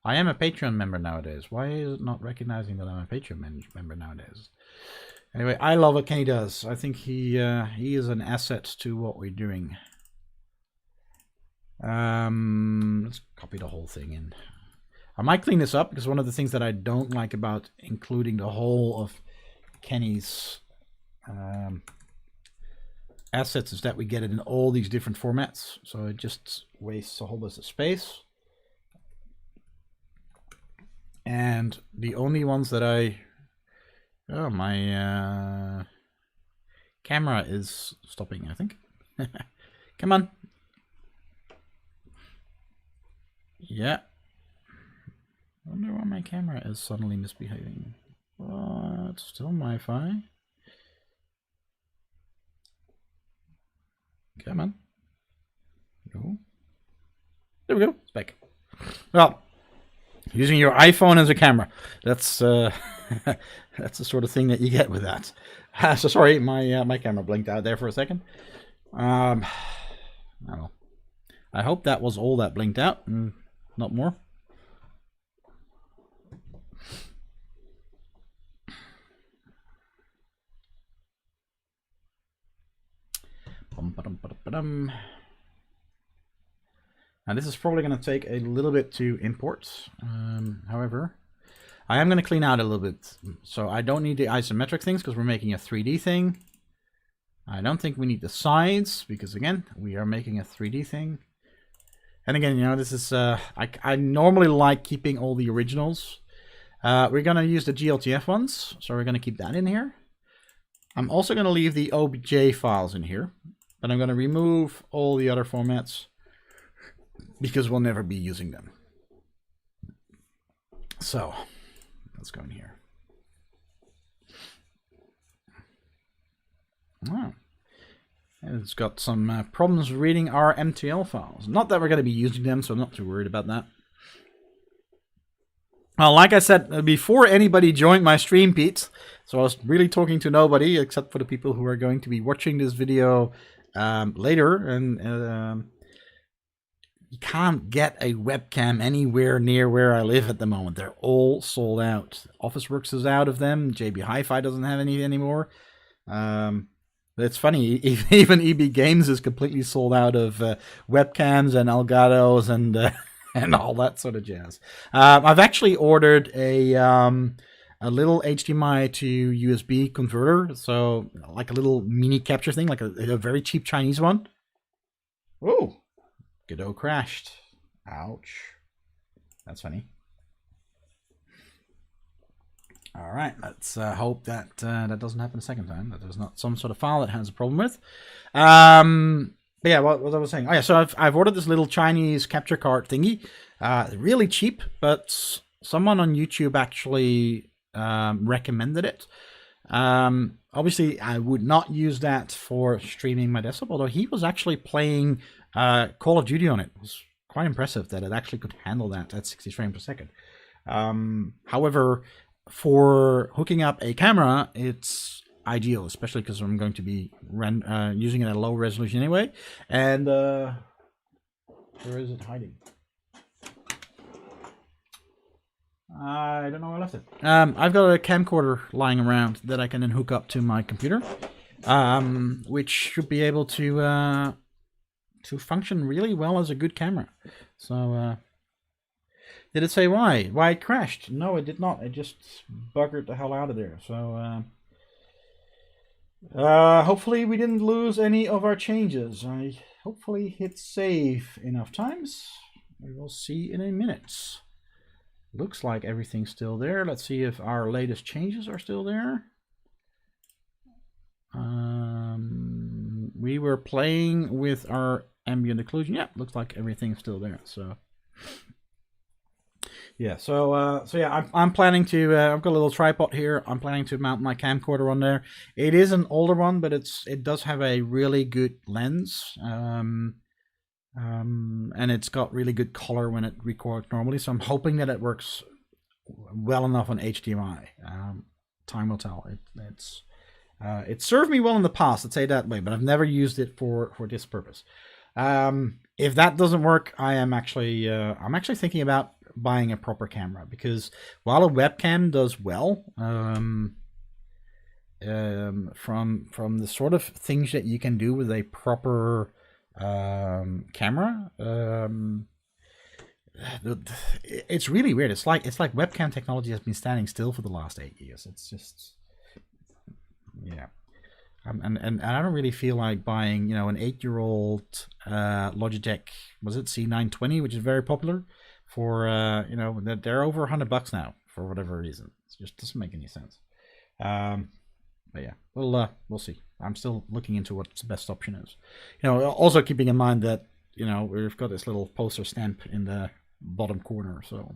I am a Patreon member nowadays. Why is it not recognizing that I'm a Patreon member nowadays? Anyway, I love what Kenny does. I think he is an asset to what we're doing. Let's copy the whole thing in. I might clean this up, because one of the things that I don't like about including the whole of Kenny's assets is that we get it in all these different formats. So it just wastes a whole bunch of space. And the only ones that oh, my camera is stopping, I think. Come on. Yeah. I wonder why my camera is suddenly misbehaving. Oh, it's still Wi-Fi. Come on. No. There we go. It's back. Well, using your iPhone as a camera. That's that's the sort of thing that you get with that. So sorry, my camera blinked out there for a second. I don't know. I hope that was all that blinked out, and not more. Now this is probably going to take a little bit to import. However, I am going to clean out a little bit. So I don't need the isometric things because we're making a 3D thing. I don't think we need the sides because, again, we are making a 3D thing. And again, this is I normally like keeping all the originals. We're going to use the GLTF ones, so we're going to keep that in here. I'm also going to leave the OBJ files in here, but I'm going to remove all the other formats because we'll never be using them. So let's go in here. Oh. And it's got some problems reading our MTL files. Not that we're going to be using them, so I'm not too worried about that. Well, like I said, before anybody joined my stream, Pete, so I was really talking to nobody except for the people who are going to be watching this video later. And you can't get a webcam anywhere near where I live at the moment. They're all sold out. Officeworks is out of them. JB Hi-Fi doesn't have any anymore. It's funny, even EB Games is completely sold out of webcams and Elgato's and all that sort of jazz. I've actually ordered a little HDMI to USB converter, so like a little mini capture thing, like a very cheap Chinese one. Whoa, Godot crashed. Ouch. That's funny. All right, let's hope that that doesn't happen a second time. That there's not some sort of file that has a problem with. But yeah, what I was saying. Oh yeah, so I've ordered this little Chinese capture card thingy. Really cheap, but someone on YouTube actually recommended it. Obviously, I would not use that for streaming my desktop, although he was actually playing Call of Duty on it. It was quite impressive that it actually could handle that at 60 frames per second. However, for hooking up a camera, it's ideal, especially because I'm going to be using it at a low resolution anyway. And where is it hiding? I don't know where I left it. I've got a camcorder lying around that I can then hook up to my computer, which should be able to function really well as a good camera. So, did it say why? Why it crashed? No, it did not. It just buggered the hell out of there. So, hopefully we didn't lose any of our changes. I hopefully hit save enough times. We will see in a minute. Looks like everything's still there. Let's see if our latest changes are still there. We were playing with our ambient occlusion. Yeah, looks like everything's still there. So yeah, so yeah, I'm planning to. I've got a little tripod here. I'm planning to mount my camcorder on there. It is an older one, but it does have a really good lens. And it's got really good color when it records normally, so I'm hoping that it works well enough on HDMI. Time will tell. It served me well in the past, let's say that way, but I've never used it for this purpose. If that doesn't work, I'm actually thinking about buying a proper camera, because while a webcam does well, from the sort of things that you can do with a proper camera, it's really weird. It's like webcam technology has been standing still for the last 8 years. It's just, yeah. And I don't really feel like buying, an 8-year-old Logitech, was it C920, which is very popular, for they're over $100 now for whatever reason. It just doesn't make any sense. But yeah, we'll see. I'm still looking into what the best option is. Also keeping in mind that we've got this little poster stamp in the bottom corner. So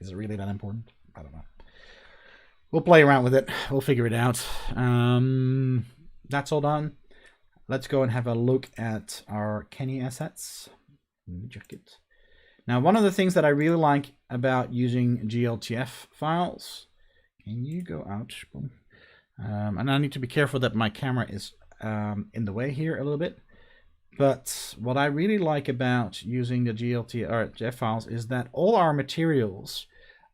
is it really that important? I don't know. We'll play around with it. We'll figure it out. That's all done. Let's go and have a look at our Kenney assets. Jacket. Now, one of the things that I really like about using GLTF files. Can you go out? Boom. And I need to be careful that my camera is in the way here a little bit. But what I really like about using the GLTF files is that all our materials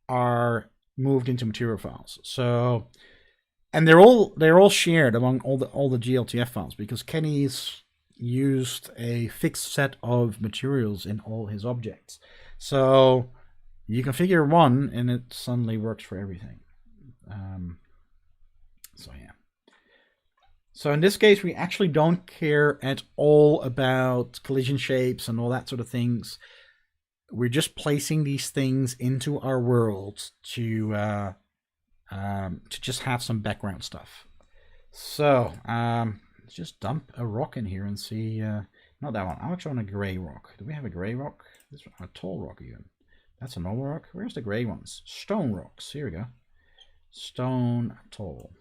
are moved into material files. So, and they're all shared among all the GLTF files, because Kenney's used a fixed set of materials in all his objects. So you configure one and it suddenly works for everything. So yeah. So in this case, we actually don't care at all about collision shapes and all that sort of things. We're just placing these things into our world to just have some background stuff. So let's just dump a rock in here and see. Not that one. I actually want a gray rock. Do we have a gray rock? This one, a tall rock again. That's a normal rock. Where's the gray ones? Stone rocks. Here we go. Stone tall.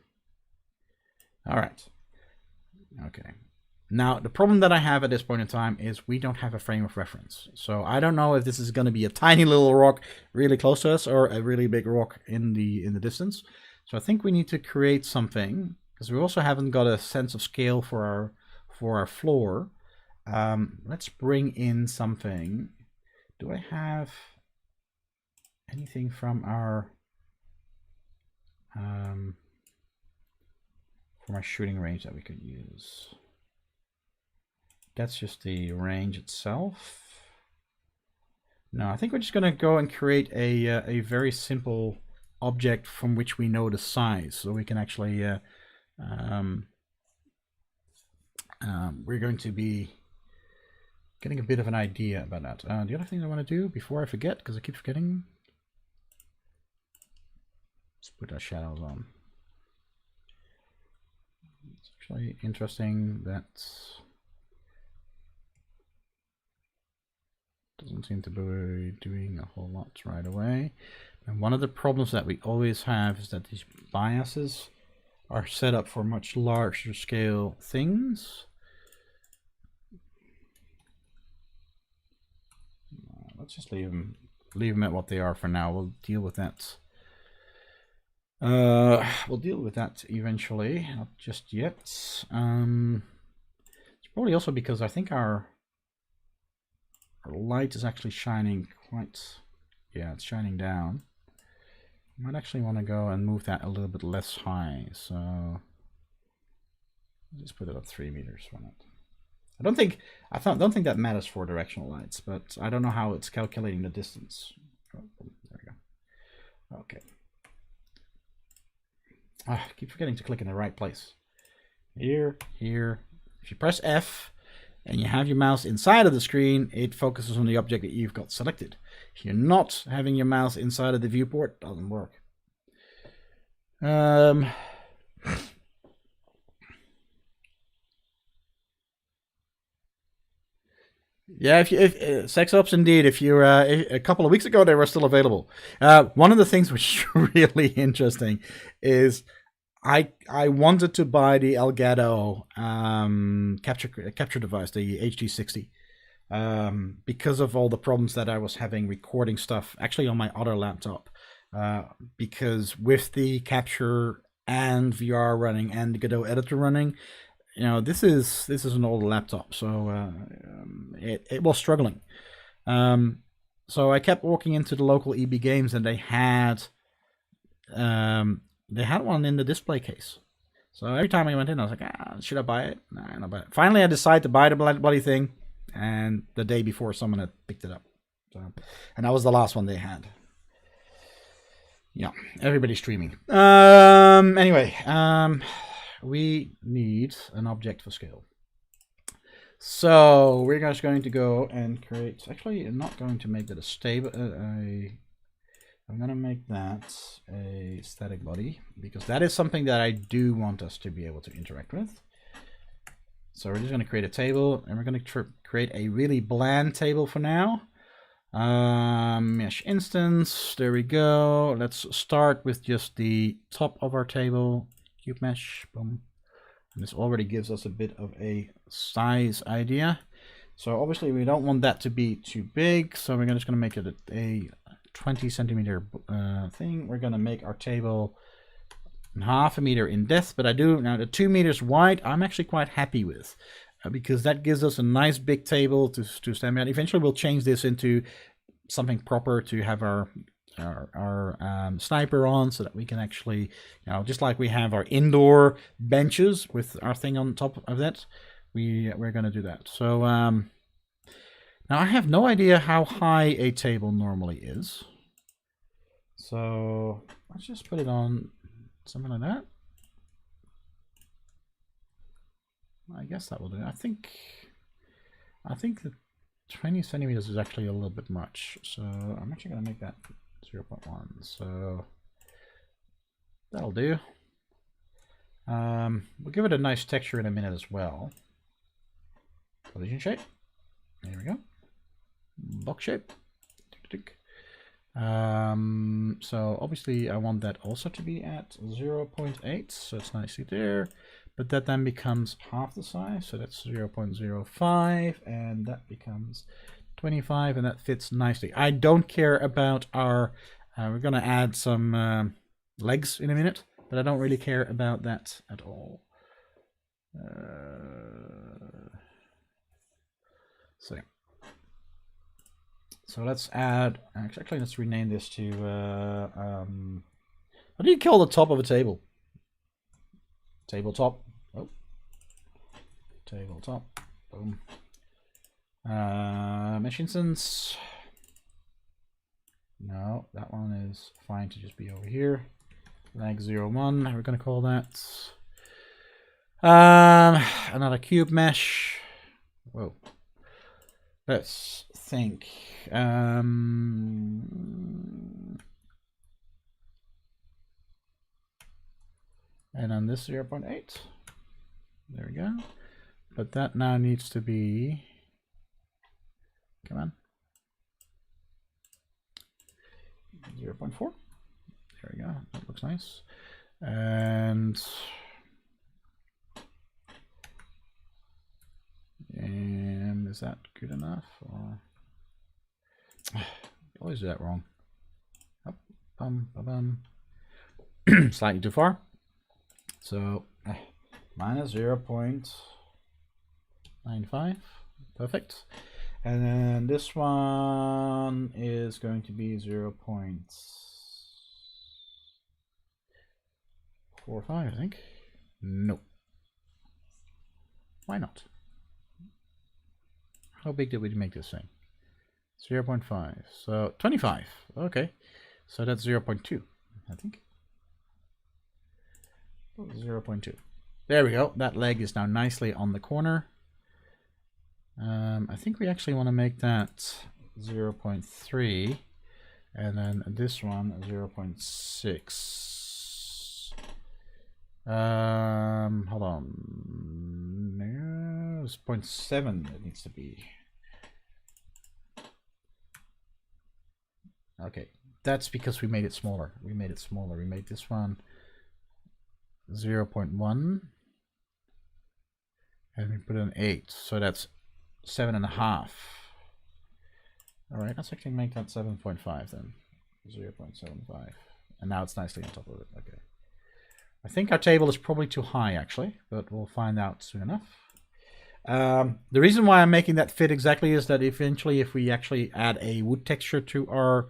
All right. Okay. Now, the problem that I have at this point in time is we don't have a frame of reference. So I don't know if this is going to be a tiny little rock really close to us or a really big rock in the distance. So I think we need to create something, because we also haven't got a sense of scale for our floor. Let's bring in something. Do I have anything from our for my shooting range that we could use? That's just the range itself. No, I think we're just going to go and create a very simple object from which we know the size, so we can actually we're going to be getting a bit of an idea about that. The other thing I want to do before I forget, because I keep forgetting, let's put our shadows on. It's actually interesting that doesn't seem to be doing a whole lot right away. And one of the problems that we always have is that these biases are set up for much larger scale things. Let's just leave them at what they are for now. We'll deal with that. We'll deal with that eventually, not just yet. It's probably also because I think our light is actually shining quite. Yeah, it's shining down. I might actually want to go and move that a little bit less high. So just put it at 3 meters from it. I don't think that matters for directional lights, but I don't know how it's calculating the distance. Oh, there we go. Okay. I keep forgetting to click in the right place. Here, here. If you press F and you have your mouse inside of the screen, it focuses on the object that you've got selected. If you're not having your mouse inside of the viewport, it doesn't work. Yeah, if sex ops indeed. If you're a couple of weeks ago, they were still available. One of the things which is really interesting is I wanted to buy the Elgato capture device, the HD60, because of all the problems that I was having recording stuff actually on my other laptop. Because with the capture and VR running and the Godot editor running, you know, this is an old laptop, so it was struggling. So I kept walking into the local EB Games, and they had one in the display case. So every time I went in, I was like, should I buy it? Nah, not buy it. Finally, I decided to buy the bloody thing, and the day before, someone had picked it up. So, and that was the last one they had. Yeah, everybody's streaming. Anyway, we need an object for scale. So we're just going to go and create. Actually, I'm not going to make that a stable. I'm going to make that a static body, because that is something that I do want us to be able to interact with. So we're just going to create a table, and we're going to create a really bland table for now. Mesh instance, there we go. Let's start with just the top of our table, cube mesh, boom. And this already gives us a bit of a size idea. So obviously we don't want that to be too big, so we're just going to make it a 20 centimeter thing. We're going to make our table 0.5 meter in depth, but I do now the 2 meters wide I'm actually quite happy with. Because that gives us a nice big table to stand behind. Eventually we'll change this into something proper to have our sniper on, so that we can actually, you know, just like we have our indoor benches with our thing on top of that, we're going to do that. So now I have no idea how high a table normally is. So let's just put it on something like that. I guess that will do. I think that 20 centimeters is actually a little bit much. So I'm actually going to make that 0.1. So that'll do. We'll give it a nice texture in a minute as well. Collision shape. There we go. Box shape. So obviously I want that also to be at 0.8. So it's nicely there. But that then becomes half the size, so that's 0.05, and that becomes 25, and that fits nicely. I don't care about our, we're going to add some legs in a minute, but I don't really care about that at all. So let's add, actually let's rename this to, what do you call the top of a table? Tabletop. Oh. Tabletop. Boom. Mesh instance. No, that one is fine to just be over here. Lag 01, we're going to call that. Another cube mesh. Whoa. Let's think. And on this 0.8. There we go. But that now needs to be, come on, 0.4. There we go. That looks nice. And is that good enough? Or always do that wrong. Up, slightly too far. So minus 0.95. Perfect. And then this one is going to be 0.45, I think. No. Why not? How big did we make this thing? 0.5. So 25. Okay. So that's 0.2, I think. 0.2. There we go. That leg is now nicely on the corner. I think we actually want to make that 0.3 and then this one 0.6. Hold on. No, it's 0.7 it needs to be. Okay, that's because we made it smaller. We made this one 0.1 and we put an 8, so that's 7.5. All right, let's actually make that 7.5 then. 0.75, and now it's nicely on top of it. Okay, I think our table is probably too high actually, but we'll find out soon enough. The reason why I'm making that fit exactly is that eventually if we actually add a wood texture to our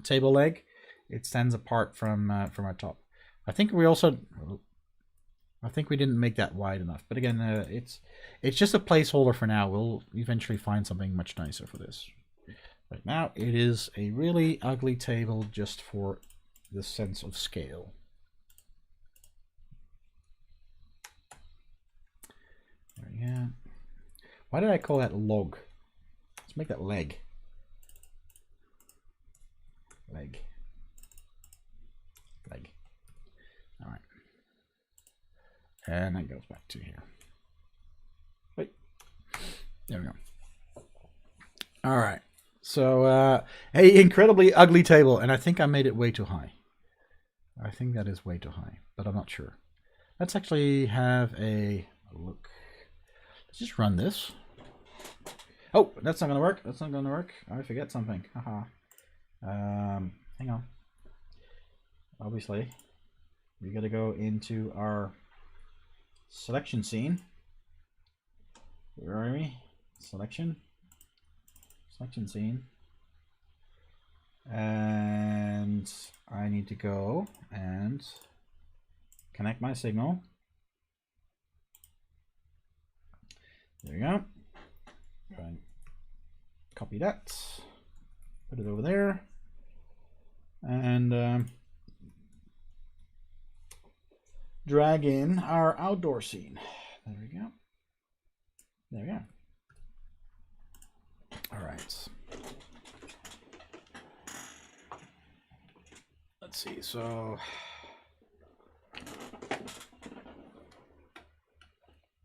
table leg, it stands apart from our top. I think we didn't make that wide enough, but again, it's just a placeholder for now. We'll eventually find something much nicer for this. Right now, it is a really ugly table just for the sense of scale. There we go. Why did I call that log? Let's make that leg. Leg. All right. And that goes back to here. Wait. There we go. All right. So, a incredibly ugly table, and I think I made it way too high. I think that is way too high, but I'm not sure. Let's actually have a look. Let's just run this. Oh, that's not gonna work. That's not gonna work. I forget something. Haha. Hang on. Obviously, we gotta go into our selection scene. Where are we? Selection scene. And I need to go and connect my signal. There we go. And copy that. Put it over there. And drag in our outdoor scene. There we go. There we go. All right. Let's see. So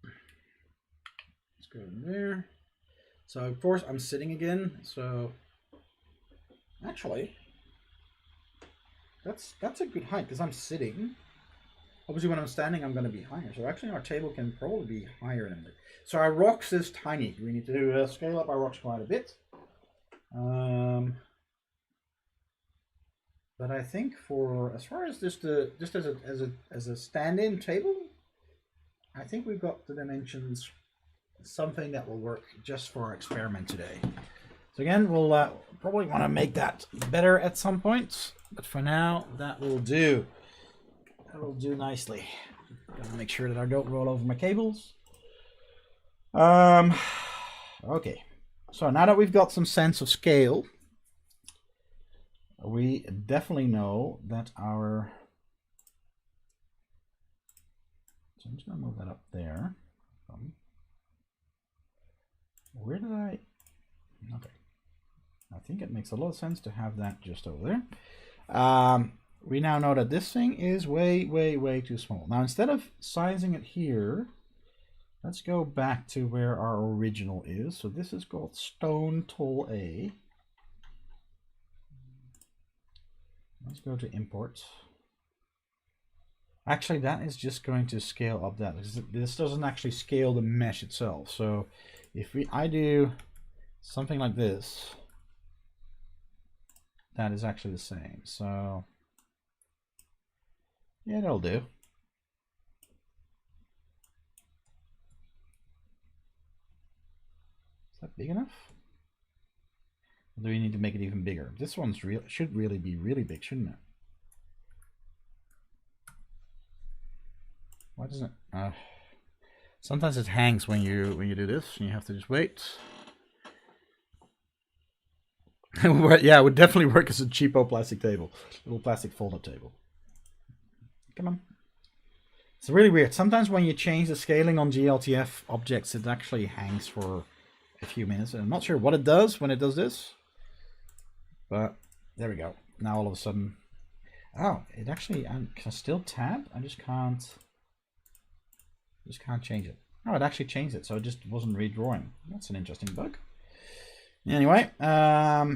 let's go in there. So of course I'm sitting again. So actually, that's a good height because I'm sitting. Obviously, when I'm standing, I'm going to be higher. So actually, our table can probably be higher than that. So our rocks is tiny. We need to scale up our rocks quite a bit. But I think for as far as just as a stand-in table, I think we've got the dimensions, something that will work just for our experiment today. So again, we'll probably want to make that better at some point. But for now, that will do. That'll do nicely. Gotta make sure that I don't roll over my cables. Okay. So now that we've got some sense of scale, we definitely know that our... So I'm just gonna move that up there. Where did I... Okay. I think it makes a lot of sense to have that just over there. We now know that this thing is way, way, way too small. Now, instead of sizing it here, let's go back to where our original is. So this is called Stone Tool A. Let's go to import. Actually, that is just going to scale up that. This doesn't actually scale the mesh itself. So if I do something like this, that is actually the same. So yeah, that'll do. Is that big enough? Or do we need to make it even bigger? This one's should really be really big, shouldn't it? Why doesn't it? Sometimes it hangs when you do this, and you have to just wait. Yeah, it would definitely work as a cheapo plastic table, little plastic fold-up table. Come on. It's really weird. Sometimes when you change the scaling on GLTF objects, it actually hangs for a few minutes. And I'm not sure what it does when it does this, but there we go. Now all of a sudden, oh, it actually, I can still tab. I just can't change it. Oh, it actually changed it, so it just wasn't redrawing. That's an interesting bug. Anyway, that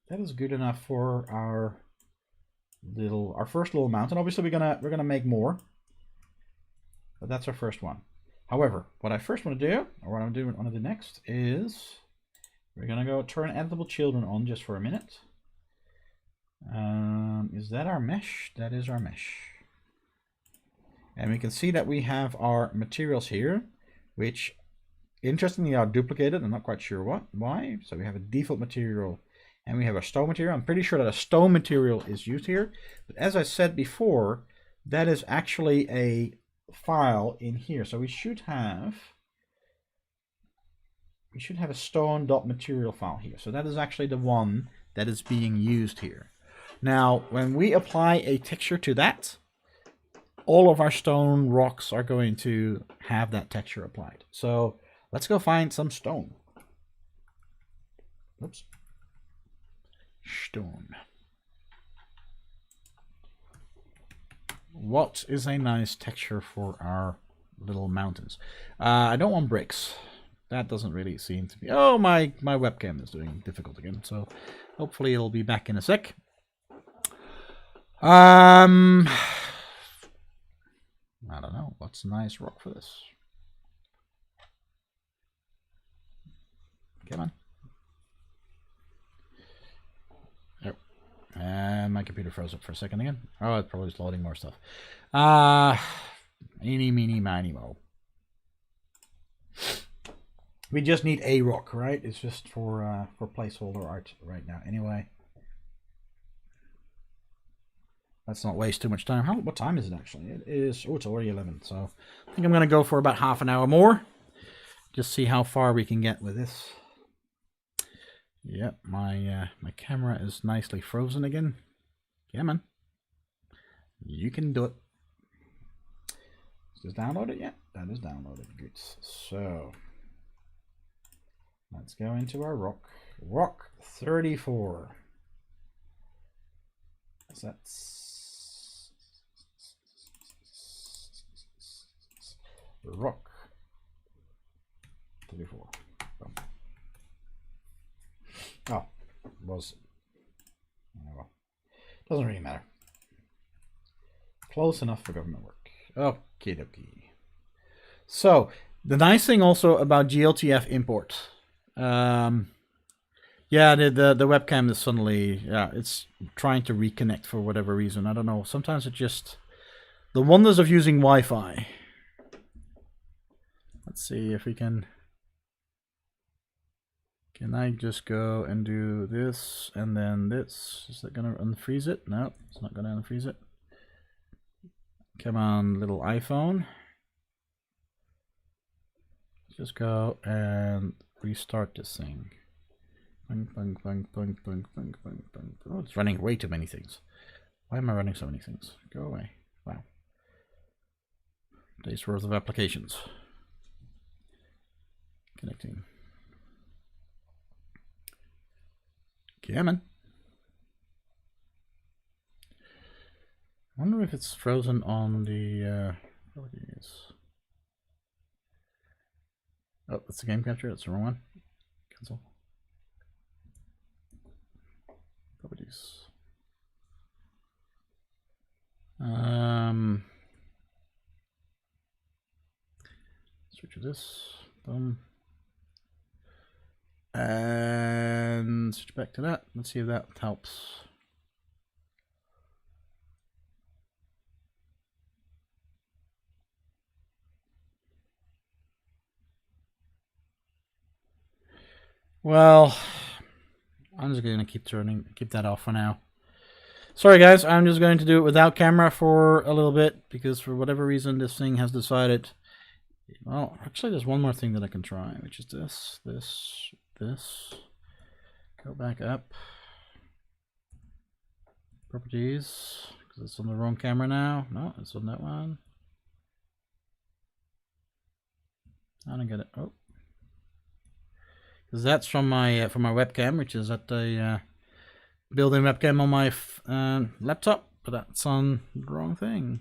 is good enough for our first little mountain. Obviously, we're gonna make more, but that's our first one. However, what I first want to do, or what I'm doing want to do next, is we're gonna go turn editable children on just for a minute. Is that our mesh? That is our mesh. And we can see that we have our materials here, which interestingly are duplicated. I'm not quite sure why. So we have a default material and we have a stone material. I'm pretty sure that a stone material is used here. But as I said before, that is actually a file in here. So we should have a stone.material file here. So that is actually the one that is being used here. Now, when we apply a texture to that, all of our stone rocks are going to have that texture applied. So let's go find some stone. Oops. Stone. What is a nice texture for our little mountains? I don't want bricks. That doesn't really seem to be... Oh, my webcam is doing difficult again. So hopefully it'll be back in a sec. I don't know. What's a nice rock for this? Come on. Oh. And my computer froze up for a second again. Oh, it probably is loading more stuff. Eeny, meeny, miny, mo. We just need a rock, right? It's just for placeholder art right now. Anyway. Let's not waste too much time. What time is it actually? It is, oh, it's already 11. So I think I'm going to go for about half an hour more. Just see how far we can get with this. Yep, my camera is nicely frozen again. Yeah, man. You can do it. Is this downloaded yet? That is downloaded. Good. So let's go into our rock. Rock 34. So that's rock 34. Oh, was. Oh, well. Doesn't really matter. Close enough for government work. Okie dokie. So the nice thing also about GLTF import, yeah, the webcam is suddenly, yeah, it's trying to reconnect for whatever reason. I don't know. Sometimes it just, the wonders of using Wi-Fi. Let's see if we can. Can I just go and do this and then this? Is that going to unfreeze it? No, it's not going to unfreeze it. Come on, little iPhone. Just go and restart this thing. Bang, bang, bang, bang, bang, bang, bang, bang. Oh, it's running way too many things. Why am I running so many things? Go away. Wow. Days worth of applications. Connecting. Gammon. I wonder if it's frozen on the properties. Oh, that's the game capture. That's the wrong one. Cancel. Properties. Switch to this. Boom. And switch back to that. Let's see if that helps. Well, I'm just going to keep that off for now. Sorry guys, I'm just going to do it without camera for a little bit, because for whatever reason this thing has decided, well, actually there's one more thing that I can try, which is this. Go back up. Properties, because it's on the wrong camera now. No, it's on that one. I don't get it. Oh. Because that's from my webcam, which is at the built-in webcam on my laptop, but that's on the wrong thing.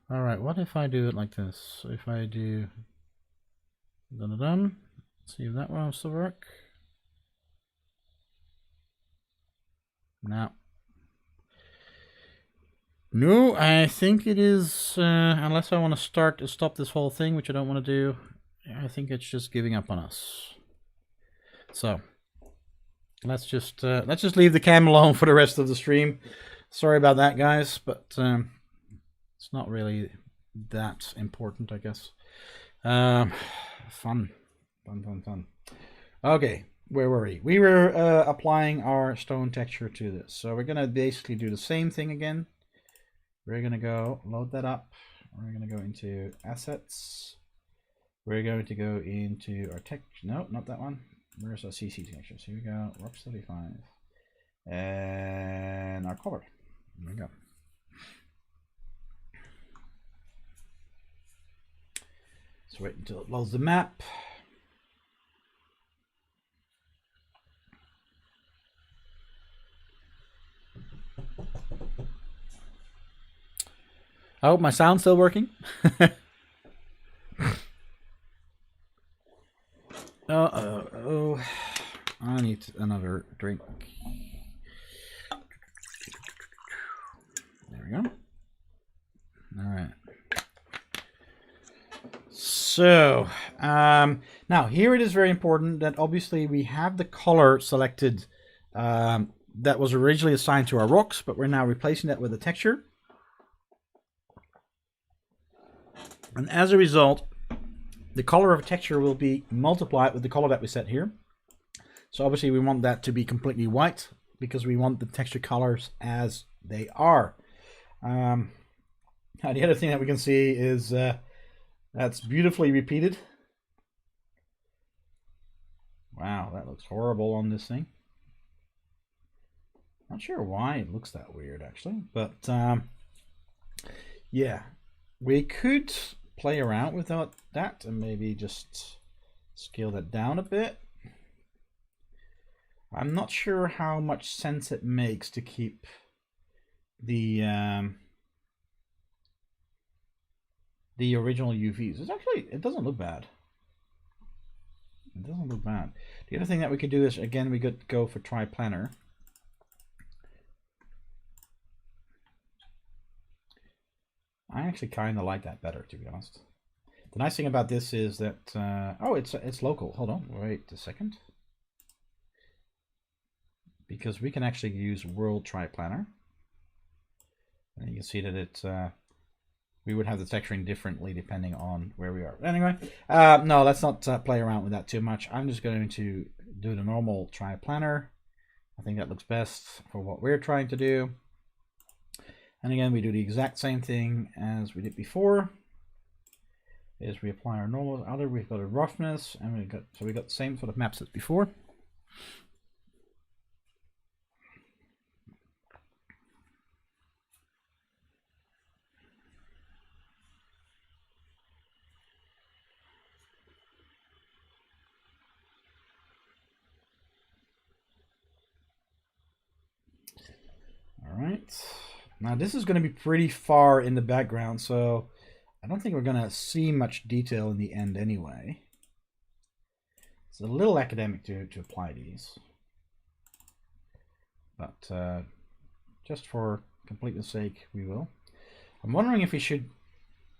All right, what if I do it like this? So if I do done, see if that will still work. No, I think it is. Unless I want to stop this whole thing, which I don't want to do. I think it's just giving up on us. So let's just leave the cam alone for the rest of the stream. Sorry about that, guys, but it's not really that important, I guess. Fun. Okay, where were we? We were applying our stone texture to this. So we're gonna basically do the same thing again. We're gonna go load that up. We're gonna go into assets. We're going to go into our texture. No, not that one. Where's our CC texture? So here we go. Rocks 35. And our color. There we go. So wait until it loads the map. I hope my sound's still working. Oh, I need another drink. There we go. All right. So, now here it is very important that obviously we have the color selected that was originally assigned to our rocks, but we're now replacing that with a texture. And as a result, the color of a texture will be multiplied with the color that we set here. So obviously we want that to be completely white because we want the texture colors as they are. Now the other thing that we can see is that's beautifully repeated. Wow, that looks horrible on this thing. Not sure why it looks that weird actually, but yeah, we could play around without that and maybe just scale that down a bit. I'm not sure how much sense it makes to keep the original UVs. It's actually, it doesn't look bad. It doesn't look bad. The other thing that we could do is, again, we could go for triplanar. I actually kind of like that better, to be honest. The nice thing about this is that oh, it's local. Hold on, wait a second, because we can actually use world triplanar, and you can see that it we would have the texturing differently depending on where we are. Anyway, no, let's not play around with that too much. I'm just going to do the normal triplanar. I think that looks best for what we're trying to do. And again, we do the exact same thing as we did before. Is we apply our normal other, we've got a roughness, and we got the same sort of maps as before. right. Now this is going to be pretty far in the background, so I don't think we're going to see much detail in the end anyway. It's a little academic to apply these. But just for completeness sake, we will. I'm wondering if we should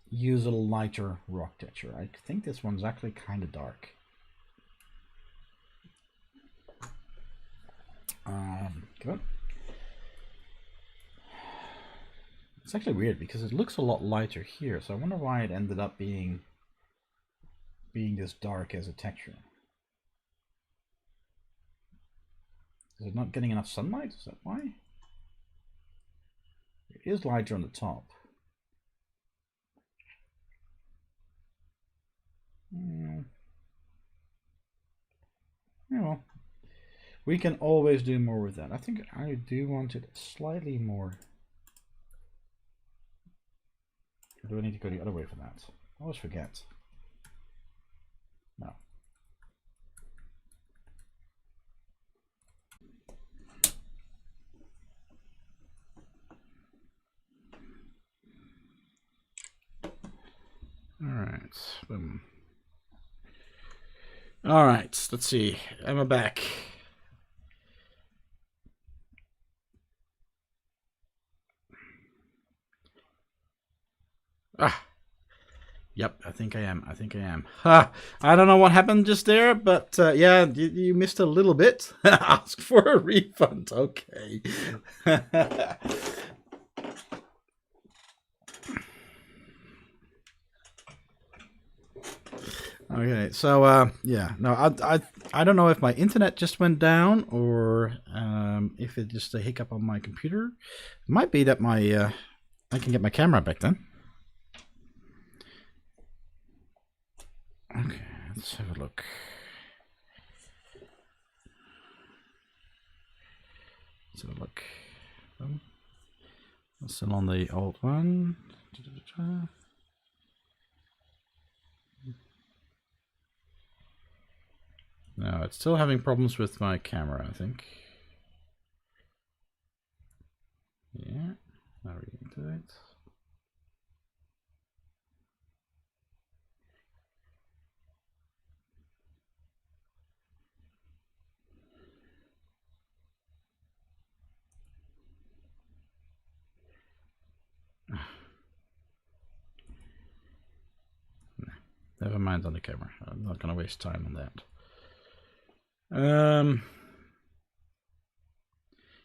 use a lighter rock texture. I think this one's actually kind of dark. Good. It's actually weird because it looks a lot lighter here, so I wonder why it ended up being this dark as a texture. Is it not getting enough sunlight? Is that why? It is lighter on the top. Yeah, well, we can always do more with that. I think I do want it slightly more. Or do I need to go the other way for that? I always forget. No. Alright. Boom. Alright, let's see. Am I back? Ah. Yep, I think I am. I think I am. Ha! I don't know what happened just there, but yeah, you missed a little bit. Ask for a refund. Okay. Okay, so yeah, no, I don't know if my internet just went down or if it's just a hiccup on my computer. It might be that my I can get my camera back then. Okay, let's have a look. Let's have a look. I'm still on the old one. No, it's still having problems with my camera, I think. Yeah, now we're getting to it. Never mind on the camera. I'm not going to waste time on that.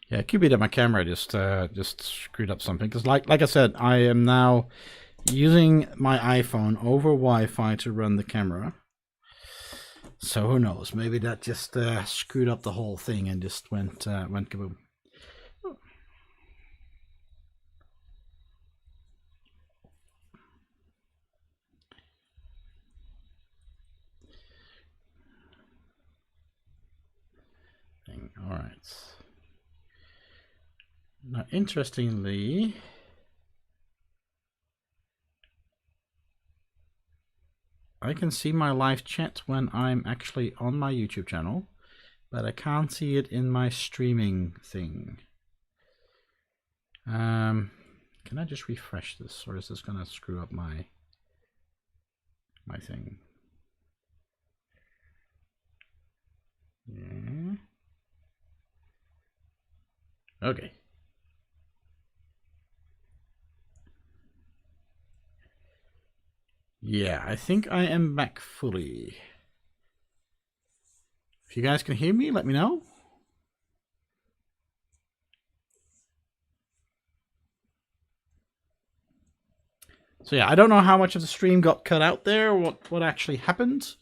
Yeah, it could be that my camera just screwed up something. Because like I said, I am now using my iPhone over Wi-Fi to run the camera. So who knows? Maybe that just screwed up the whole thing and just went kaboom. All right. Now, interestingly, I can see my live chat when I'm actually on my YouTube channel, but I can't see it in my streaming thing. Can I just refresh this, or is this gonna screw up my thing? Yeah. Okay. Yeah, I think I am back fully. If you guys can hear me, let me know. So yeah, I don't know how much of the stream got cut out there, what actually happened.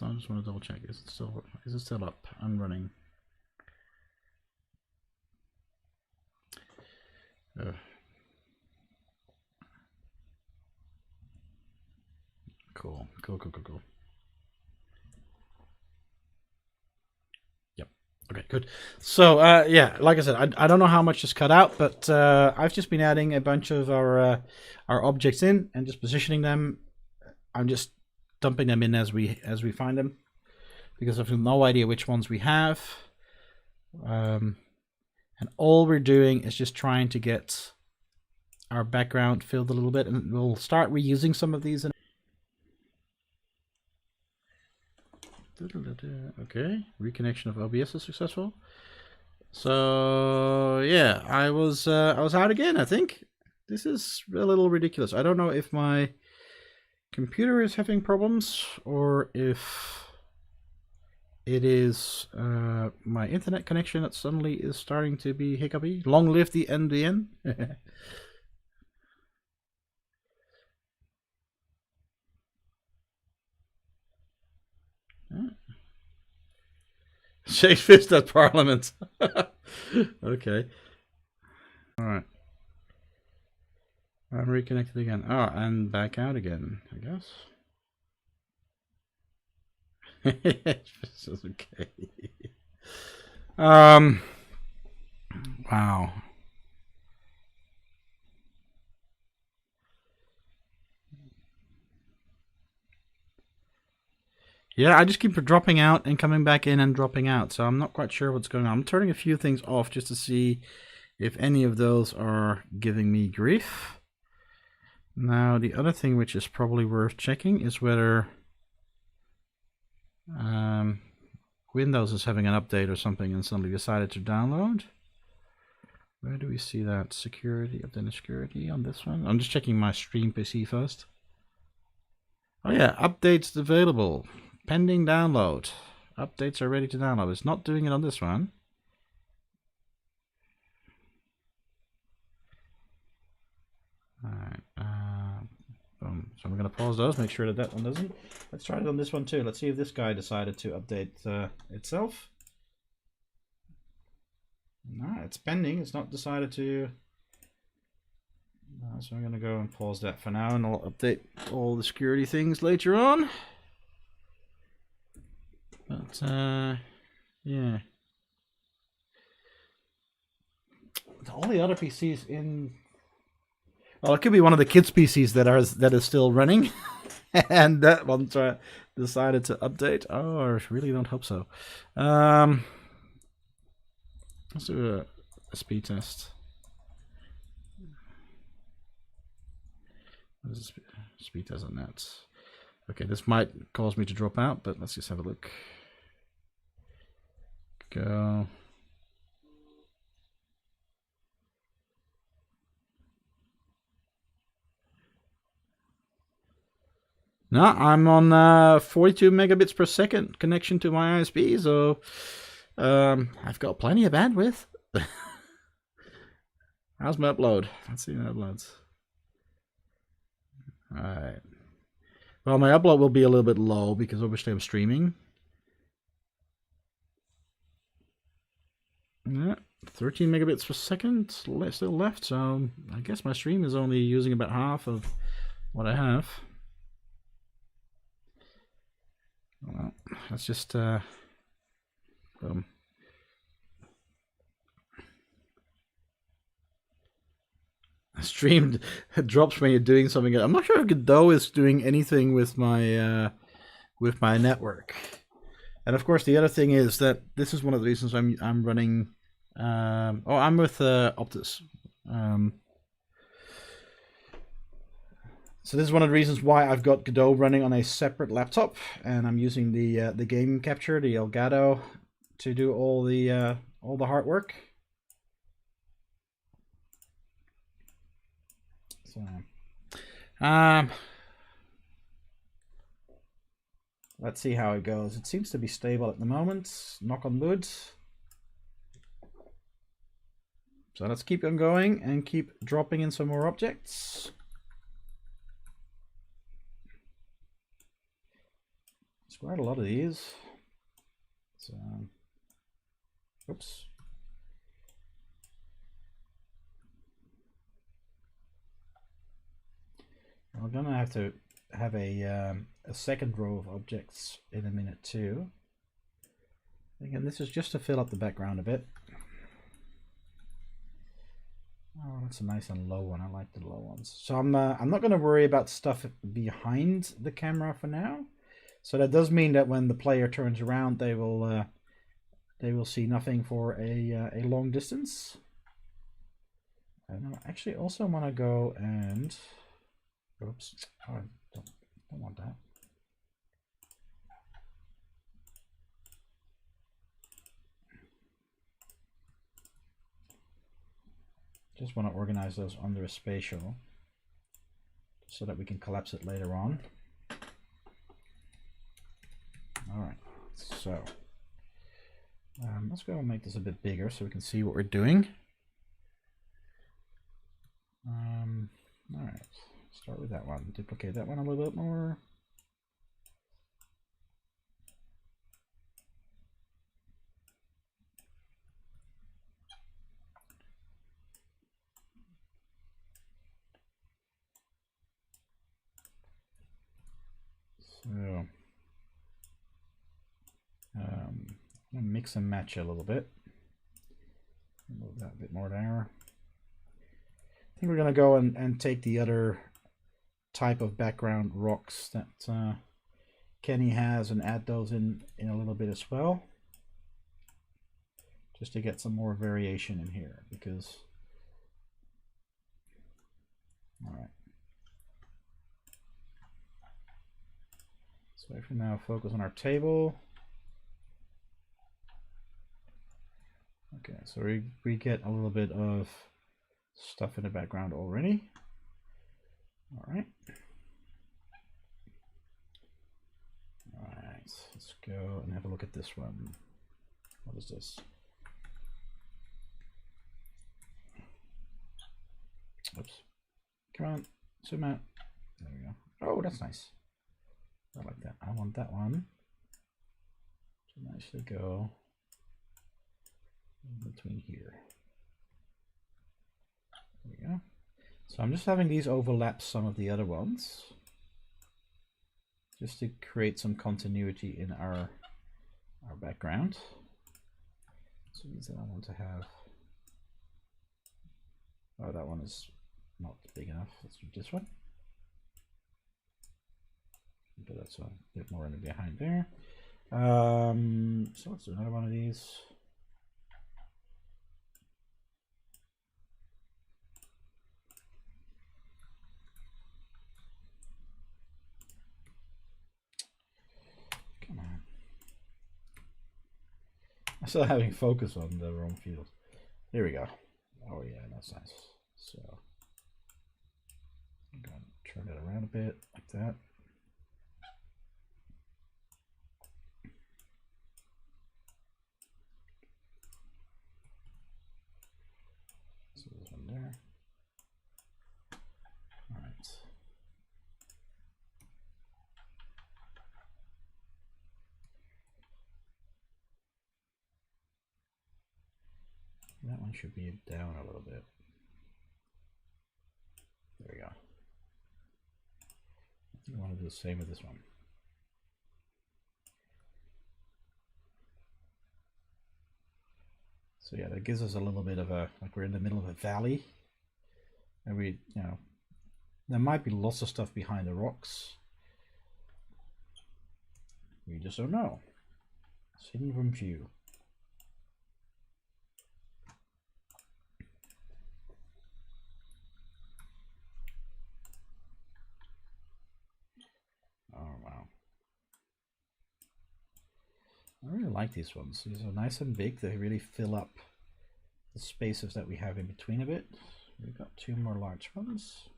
I just want to double check. Is it still up and running? Cool. Yep. Okay, good. So yeah, like I said, I don't know how much is cut out, but I've just been adding a bunch of our objects in and just positioning them. I'm just dumping them in as we find them, because I've no idea which ones we have. And all we're doing is just trying to get our background filled a little bit, and we'll start reusing some of these. Okay, reconnection of OBS is successful. So yeah, I was out again. I think this is a little ridiculous. I don't know if my computer is having problems or if it is my internet connection that suddenly is starting to be hiccupy. Long live the NBN. Shake fist at Parliament. Okay. All right. I'm reconnected again. Oh, and back out again, I guess. This is okay. Wow. Yeah, I just keep dropping out and coming back in and dropping out, so I'm not quite sure what's going on. I'm turning a few things off just to see if any of those are giving me grief. Now, the other thing which is probably worth checking is whether Windows is having an update or something and suddenly decided to download. Where do we see that? Security, update security on this one. I'm just checking my stream PC first. Oh yeah, updates available. Pending download. Updates are ready to download. It's not doing it on this one. Alright. Boom. So I'm going to pause those, make sure that that one doesn't. Let's try it on this one too. Let's see if this guy decided to update itself. No, it's pending. It's not decided to. So I'm going to go and pause that for now, and I'll update all the security things later on. But yeah, all the other PCs in. Well, it could be one of the kids' PCs that is still running, and that one decided to update. Oh, I really don't hope so. Let's do a speed test. What is speed test on that? Okay, this might cause me to drop out, but let's just have a look. Go. No, I'm on 42 megabits per second connection to my ISP, so I've got plenty of bandwidth. How's my upload? Let's see my uploads. Alright. Well, my upload will be a little bit low because obviously I'm streaming. Yeah, 13 megabits per second still left, so I guess my stream is only using about half of what I have. Well, let's just boom. Stream drops when you're doing something. I'm not sure if Godot is doing anything with my network. And of course, the other thing is that this is one of the reasons I'm running. I'm with Optus. So this is one of the reasons why I've got Godot running on a separate laptop, and I'm using the game capture, the Elgato, to do all the hard work. So, let's see how it goes. It seems to be stable at the moment. Knock on wood. So let's keep on going and keep dropping in some more objects. It's quite a lot of these. So, oops. We're gonna have to have a second row of objects in a minute too. Again, this is just to fill up the background a bit. Oh, that's a nice and low one. I like the low ones. So I'm not going to worry about stuff behind the camera for now. So that does mean that when the player turns around, they will see nothing for a long distance. And I actually also want to go and, oops, oh, I don't want that. Just want to organize those under a spatial so that we can collapse it later on. All right, so let's go and make this a bit bigger so we can see what we're doing. All right, start with that one. Duplicate that one a little bit more. So mix and match a little bit. Move that a bit more there. I think we're going to go and take the other type of background rocks that Kenny has and add those in a little bit as well, just to get some more variation in here. Because, all right, so if we now focus on our table. Okay, so we get a little bit of stuff in the background already. All right. All right, let's go and have a look at this one. What is this? Oops. Come on, zoom out. There we go. Oh, that's nice. I like that. I want that one to nicely go in between here. There we go. So I'm just having these overlap some of the other ones, just to create some continuity in our background. So these that I want to have. Oh, that one is not big enough. Let's do this one. But that's a bit more in the behind there. So let's do another one of these. Come on. I'm still having focus on the wrong field. There we go. Oh yeah, that's nice. So I'm going to turn it around a bit like that. So this one there. All right. That one should be down a little bit. There we go. I think I want to do the same with this one. So yeah, that gives us a little bit of a, like we're in the middle of a valley. And we, you know, there might be lots of stuff behind the rocks. We just don't know. It's hidden from view. Oh wow. I really like these ones. These are nice and big. They really fill up the spaces that we have in between a bit. We've got two more large ones.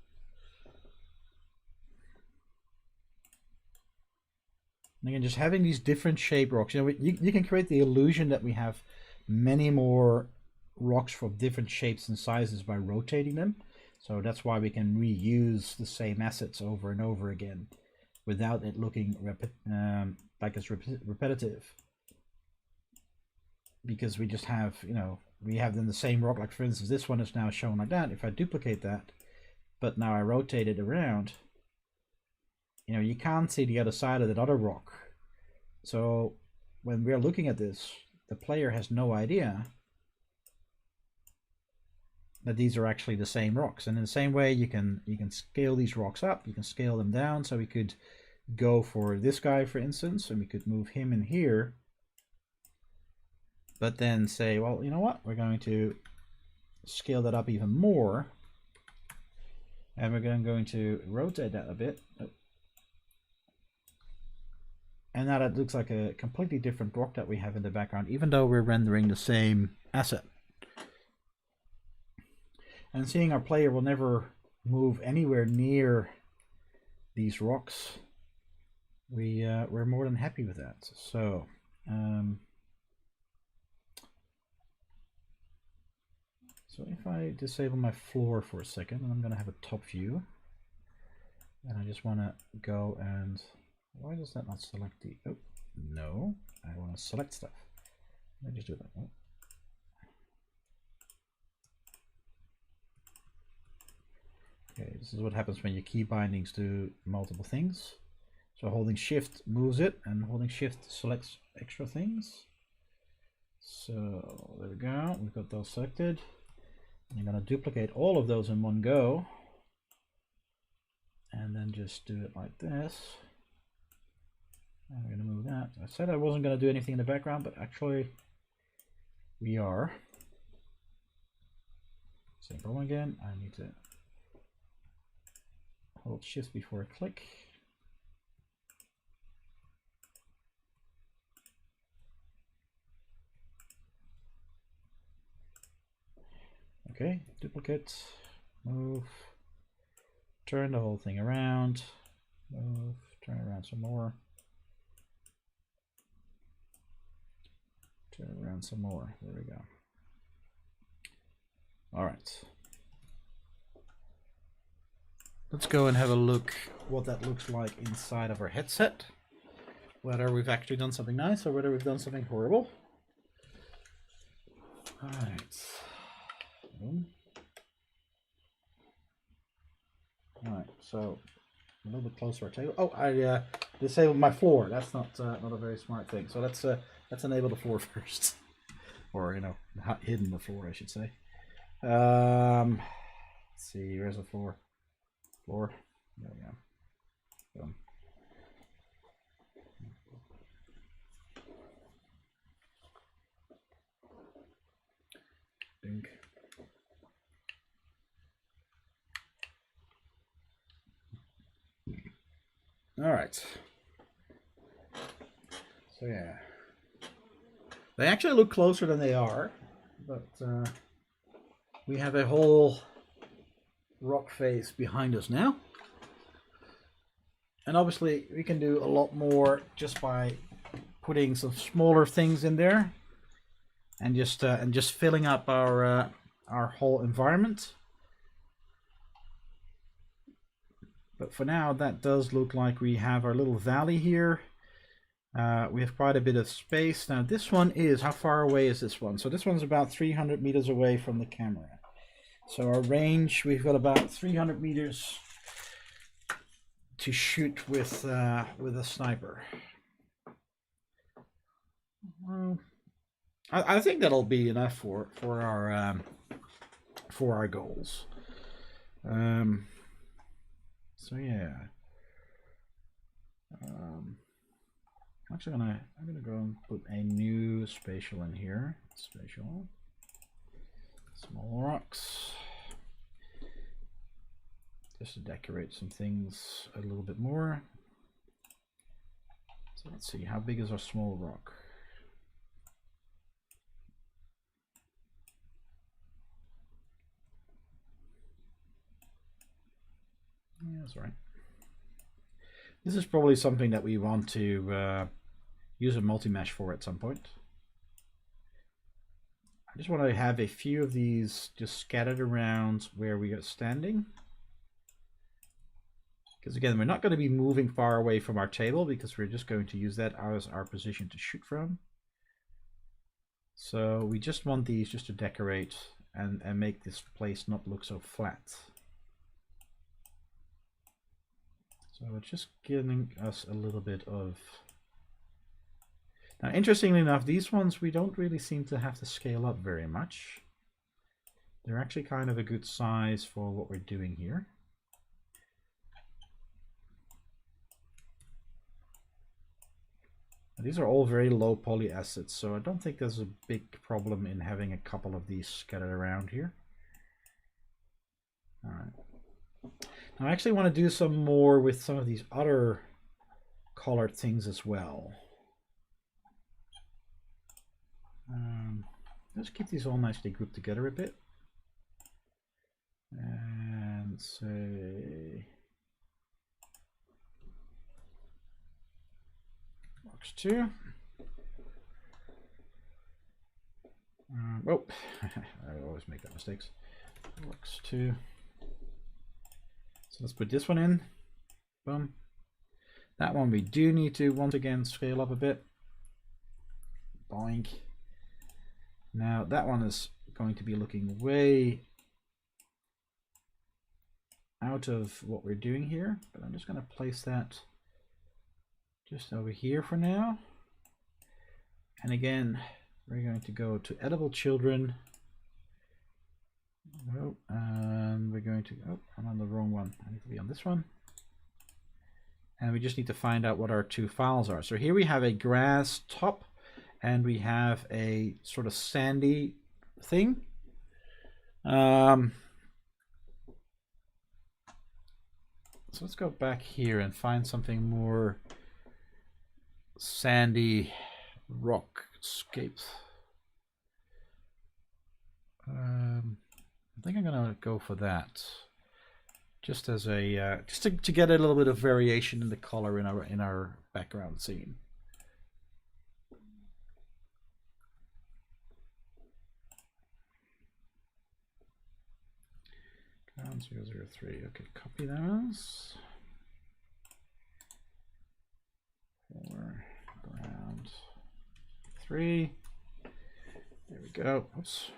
And again, just having these different shape rocks, you know, you can create the illusion that we have many more rocks from different shapes and sizes by rotating them. So that's why we can reuse the same assets over and over again without it looking like it's repetitive. Because we just have, you know, we have then the same rock, like for instance, this one is now shown like that. If I duplicate that, but now I rotate it around, you know, you can't see the other side of that other rock. So when we're looking at this, the player has no idea that these are actually the same rocks. And in the same way, you can scale these rocks up, you can scale them down. So we could go for this guy, for instance, and we could move him in here. But then say, well, you know what? We're going to scale that up even more. And we're going to rotate that a bit. And now that looks like a completely different rock that we have in the background, even though we're rendering the same asset. And seeing our player will never move anywhere near these rocks, we're more than happy with that. So so if I disable my floor for a second, and I'm going to have a top view, and I just want to go and, why does that not select the, oh no, I want to select stuff. Let me just do that. Oh. Okay, this is what happens when you key bindings do multiple things. So holding shift moves it, and holding shift selects extra things. So there we go, we've got those selected. I'm going to duplicate all of those in one go, and then just do it like this. And we're going to move that. I said I wasn't going to do anything in the background, but actually we are. Same problem again. I need to hold shift before I click. Okay, duplicate, move, turn the whole thing around, move, turn it around some more, turn it around some more. There we go. All right. Let's go and have a look what that looks like inside of our headset. Whether we've actually done something nice or whether we've done something horrible. All right. All right, so a little bit closer to our table. Oh, I disabled my floor. That's not a very smart thing. So let's enable the floor first, or hidden the floor, I should say. Let's see, where's the floor? Floor. There we go. Boom. Dink. All right. So yeah, they actually look closer than they are, but we have a whole rock face behind us now, and obviously we can do a lot more just by putting some smaller things in there, and just filling up our whole environment. But for now, that does look like we have our little valley here. We have quite a bit of space. Now this one is, how far away is this one? So this one's about 300 meters away from the camera. So our range, we've got about 300 meters to shoot with a sniper. Well, I think that'll be enough for our goals. So yeah, I'm gonna go and put a new spatial in here. Spatial, small rocks, just to decorate some things a little bit more. So let's see, how big is our small rock? Yeah, that's right. This is probably something that we want to use a multi-mesh for at some point. I just want to have a few of these just scattered around where we are standing. Because again, we're not going to be moving far away from our table because we're just going to use that as our position to shoot from. So we just want these just to decorate and make this place not look so flat. So it's just giving us a little bit of... Now, interestingly enough, these ones we don't really seem to have to scale up very much. They're actually kind of a good size for what we're doing here. These are all very low poly assets, so I don't think there's a big problem in having a couple of these scattered around here. All right. Now I actually want to do some more with some of these other colored things as well. Let's keep these all nicely grouped together a bit. And say box 2. Oh, I always make that mistakes. Box 2. So let's put this one in. Boom. That one we do need to once again scale up a bit. Boink. Now that one is going to be looking way out of what we're doing here, but I'm just going to place that just over here for now. And again, we're going to go to edible children. Oh, and we're going to, oh, I'm on the wrong one. I need to be on this one. And we just need to find out what our two files are. So here we have a grass top and we have a sort of sandy thing. So let's go back here and find something more sandy rockscape. I think I'm gonna go for that, just as a just to get a little bit of variation in the color in our background scene. Ground 003. Okay, copy those. For ground 3. There we go. Oops.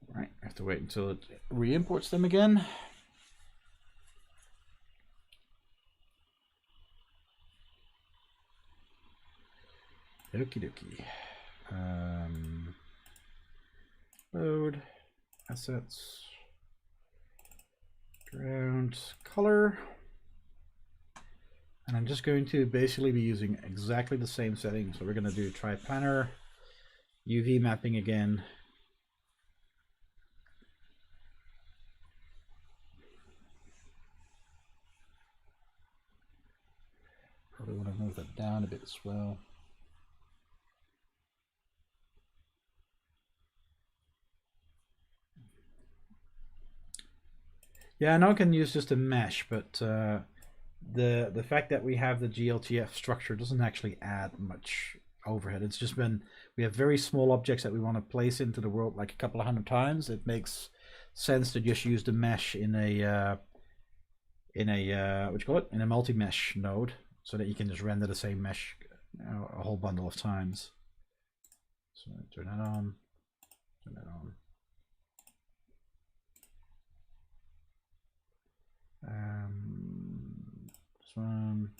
All right, I have to wait until it re-imports them again. Okie dokie. Load assets, ground color, and I'm just going to basically be using exactly the same settings. So we're going to do triplanar UV mapping again. Probably want to move that down a bit as well. Yeah, I know I can use just a mesh, but the fact that we have the GLTF structure doesn't actually add much overhead. It's just when we have very small objects that we want to place into the world like a couple of hundred times, it makes sense to just use the mesh in a what you call it, in a multi-mesh node, so that you can just render the same mesh a whole bundle of times. So turn that on, turn that on.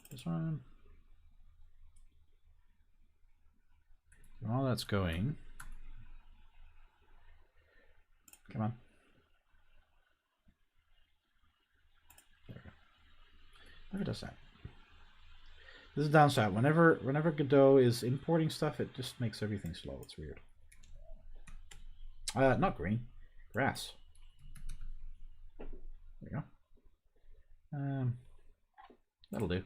This one. While that's going, come on. There we go. Never does that. This is a downside. Whenever Godot is importing stuff, it just makes everything slow. It's weird. Not green, grass. There you go. That'll do.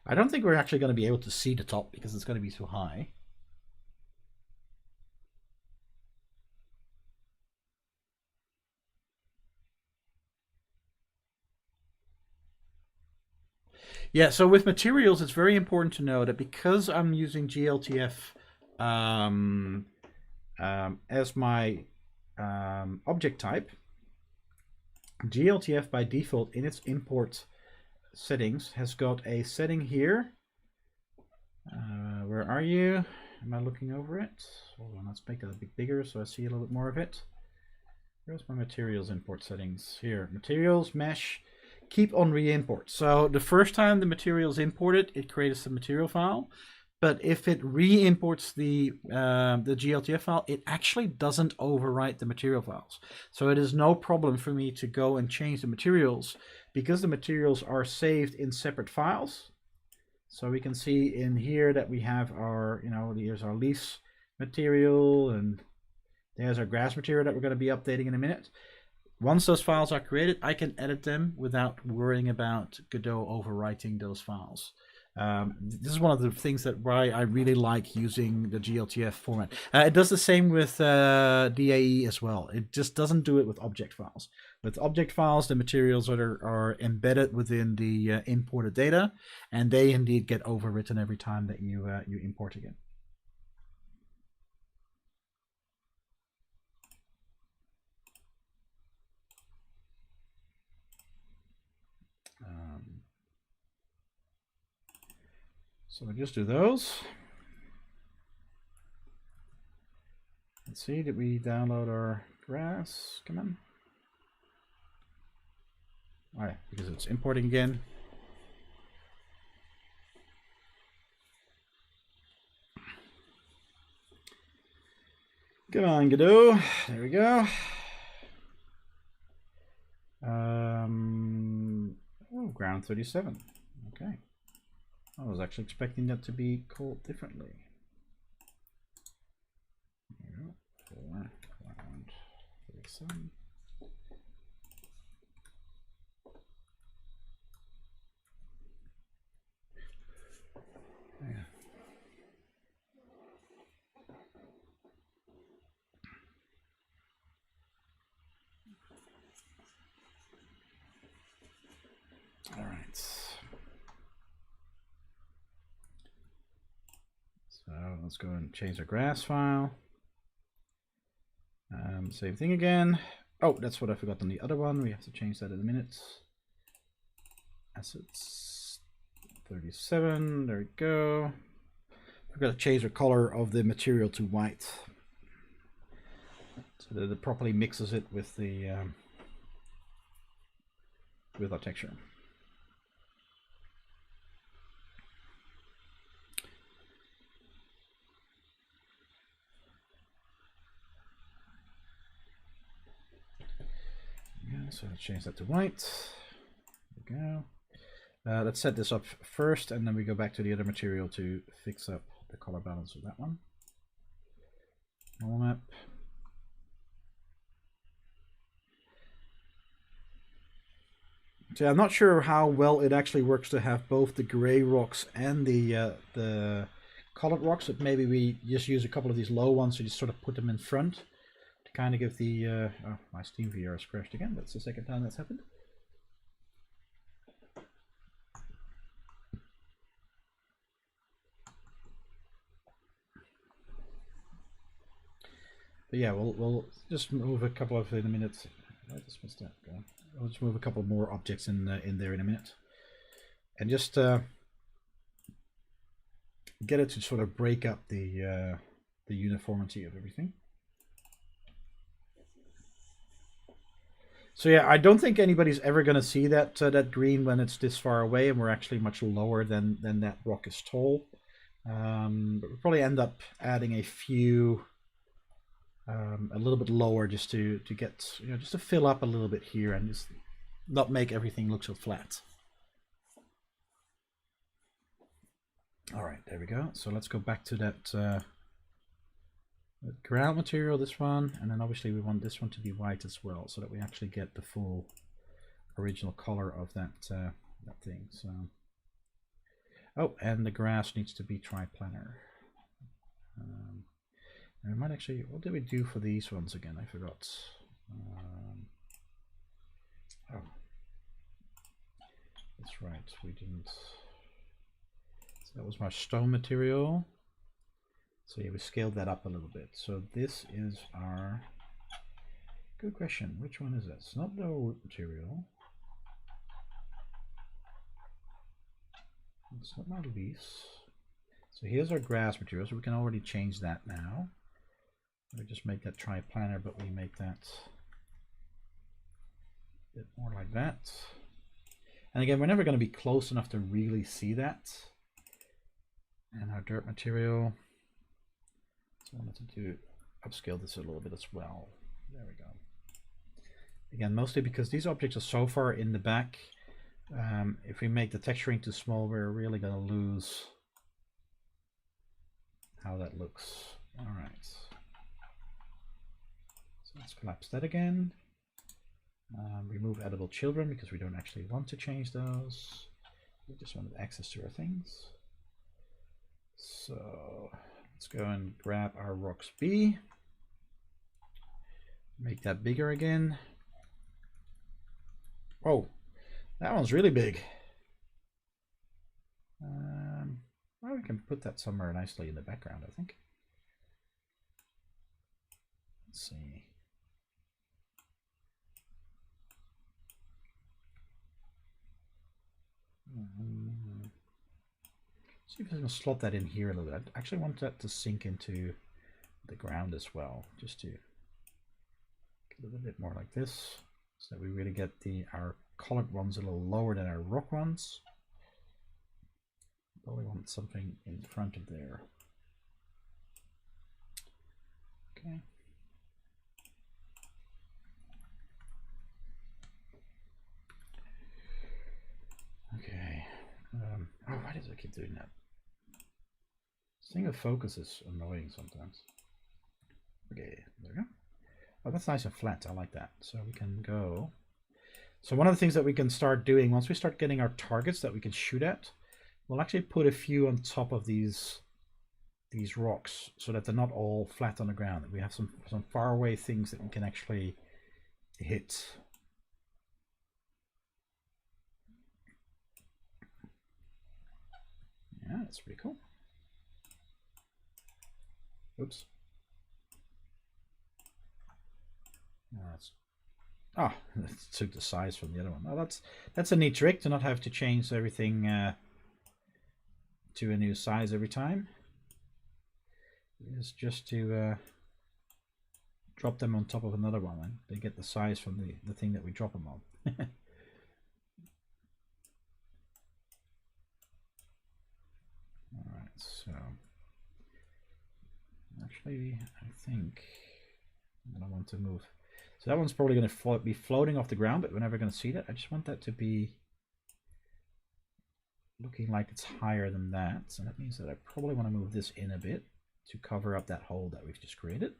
I don't think we're actually going to be able to see the top because it's going to be too high. Yeah, so with materials, it's very important to know that because I'm using GLTF as my object type, GLTF by default in its import settings has got a setting here. Where are you? Am I looking over it? Hold on, let's make that a bit bigger so I see a little bit more of it. Where's my materials import settings? Here, materials, mesh, keep on re-import. So the first time the material is imported, it creates a material file. but if it re-imports the GLTF file, it actually doesn't overwrite the material files. So it is no problem for me to go and change the materials because the materials are saved in separate files. So we can see in here that we have our, here's our lease material, and there's our grass material that we're going to be updating in a minute. Once those files are created, I can edit them without worrying about Godot overwriting those files. This is one of the things that why I really like using the GLTF format. It does the same with DAE as well. It just doesn't do it with object files. With object files, the materials are embedded within the imported data, and they indeed get overwritten every time that you import again. So we'll just do those. Let's see, did we download our grass? Come on. All right, because it's importing again. Come on, Godot. There we go. Oh, ground 37. Okay. I was actually expecting that to be called differently. There we go. 4, ground 37. Yeah. All right. So let's go and change our grass file. Same thing again. Oh, that's what I forgot on the other one. We have to change that in a minute. Assets 37. There we go. We've got to change the color of the material to white so that it properly mixes it with the with our texture. Yeah, so let's change that to white. There we go. Let's set this up first, and then we go back to the other material to fix up the color balance of that one. Normal map. So I'm not sure how well it actually works to have both the gray rocks and the colored rocks. But maybe we just use a couple of these low ones, so just sort of put them in front to kind of give the. Oh, my Steam VR has crashed again. That's the second time that's happened. But yeah, we'll just move a couple of in a minute. I just missed that. I'll just move a couple more objects in there in a minute, and just get it to sort of break up the uniformity of everything. So yeah, I don't think anybody's ever going to see that that green when it's this far away, and we're actually much lower than that rock is tall. But we'll probably end up adding a few. A little bit lower just to get, just to fill up a little bit here and just not make everything look so flat. All right, there we go. So let's go back to that ground material, this one, and then obviously we want this one to be white as well, so that we actually get the full original color of that that thing. So, oh, and the grass needs to be triplanar. I might actually, what did we do for these ones again? I forgot. Oh, that's right, we didn't. So that was my stone material. So yeah, we scaled that up a little bit. So this is our, good question, which one is this? Not the wood material. It's not my lease. So here's our grass material, so we can already change that now. We just make that triplanar, but we make that a bit more like that. And again, we're never going to be close enough to really see that. And our dirt material. So I wanted to upscale this a little bit as well. There we go. Again, mostly because these objects are so far in the back. If we make the texturing too small, we're really going to lose how that looks. All right. So let's collapse that again. Remove edible children because we don't actually want to change those. We just wanted access to our things. So let's go and grab our rocks B. Make that bigger again. Oh, that one's really big. Well, we can put that somewhere nicely in the background, I think. Let's see. See if I can slot that in here a little bit. I actually want that to sink into the ground as well, just to get a little bit more like this, so that we really get our colored ones a little lower than our rock ones. Probably want something in front of there. Okay. Okay. Oh, why does it keep doing that? Thing of focus is annoying sometimes. Okay, there we go. Oh, that's nice and flat. I like that. So we can go. So one of the things that we can start doing once we start getting our targets that we can shoot at, we'll actually put a few on top of these rocks so that they're not all flat on the ground. That we have some far away things that we can actually hit. Yeah, that's pretty cool. Oops. That took the size from the other one. Oh, that's a neat trick to not have to change everything to a new size every time. It's just to drop them on top of another one, and they get the size from the thing that we drop them on. All right, so actually, I think I want to move. So that one's probably going to be floating off the ground, but we're never going to see that. I just want that to be looking like it's higher than that. So that means that I probably want to move this in a bit to cover up that hole that we've just created.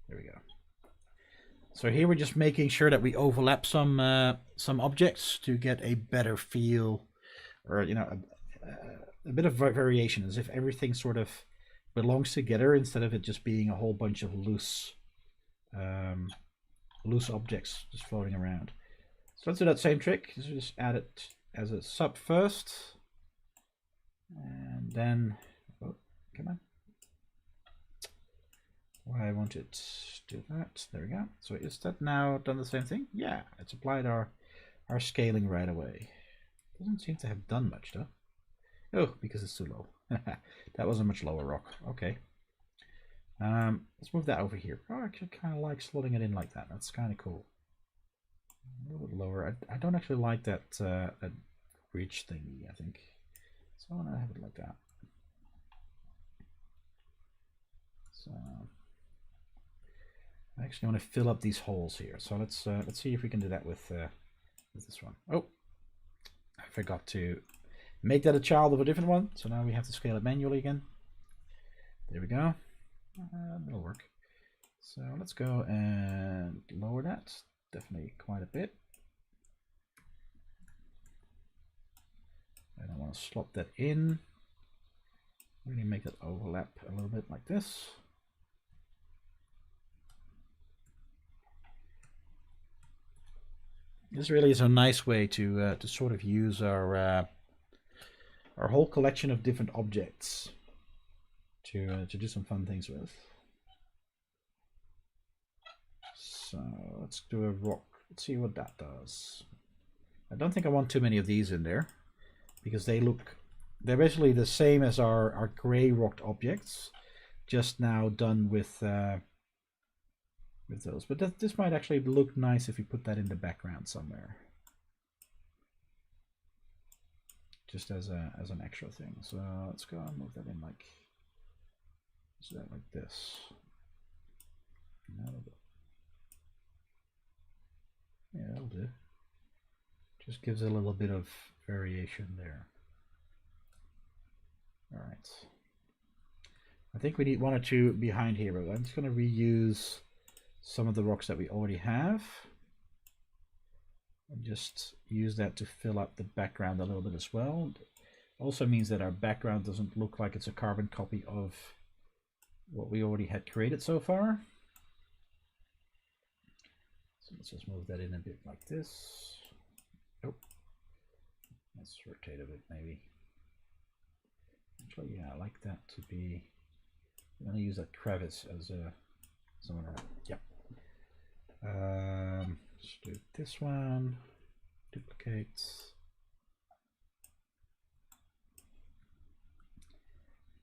There we go. So here we're just making sure that we overlap some objects to get a better feel, or you know, a bit of variation, as if everything sort of belongs together instead of it just being a whole bunch of loose objects just floating around. So let's do that same trick. Just add it as a sub first, and then come on. Why I want it to do that. There we go. So is that now done the same thing? Yeah, it's applied our scaling right away. Doesn't seem to have done much though. Oh, because it's too low. That was a much lower rock. Okay. Let's move that over here. Oh, I actually kind of like slotting it in like that. That's kind of cool. A little bit lower. I don't actually like that that bridge thingy, I think. So I want to have it like that. So I actually want to fill up these holes here. So let's see if we can do that with this one. Oh, I forgot to make that a child of a different one. So now we have to scale it manually again. There we go. That'll work. So let's go and lower that. Definitely quite a bit. And I want to slot that in. Really make that overlap a little bit like this. This really is a nice way to sort of use our whole collection of different objects to do some fun things with. So let's do a rock. Let's see what that does. I don't think I want too many of these in there because they're basically the same as our gray rocked objects, just now done with those. But this might actually look nice if we put that in the background somewhere. just as an extra thing. So let's go and move that in like this. Yeah, that'll do. Just gives a little bit of variation there. All right. I think we need one or two behind here, but I'm just going to reuse some of the rocks that we already have. And just use that to fill up the background a little bit as well. Also means that our background doesn't look like it's a carbon copy of what we already had created so far. So let's just move that in a bit like this. Oh, let's rotate a bit maybe. Actually, yeah, I like that to be. I'm going to use that crevice as a somewhere. Yeah. Let's do this one. Duplicate.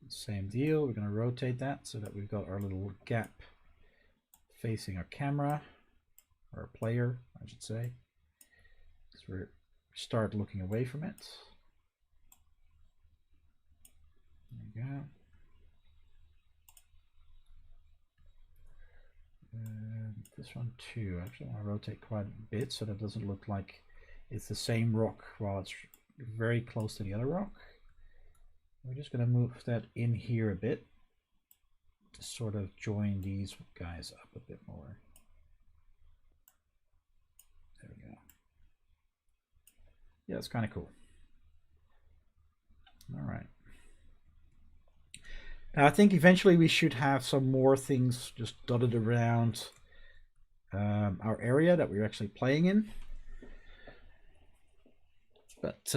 Same deal. We're going to rotate that so that we've got our little gap facing our camera, or our player, I should say. So we start looking away from it. There we go. And this one too. Actually, I want to rotate quite a bit so that it doesn't look like it's the same rock while it's very close to the other rock. We're just going to move that in here a bit to sort of join these guys up a bit more. There we go. Yeah, it's kind of cool. All right. Now I think eventually we should have some more things just dotted around our area that we're actually playing in. But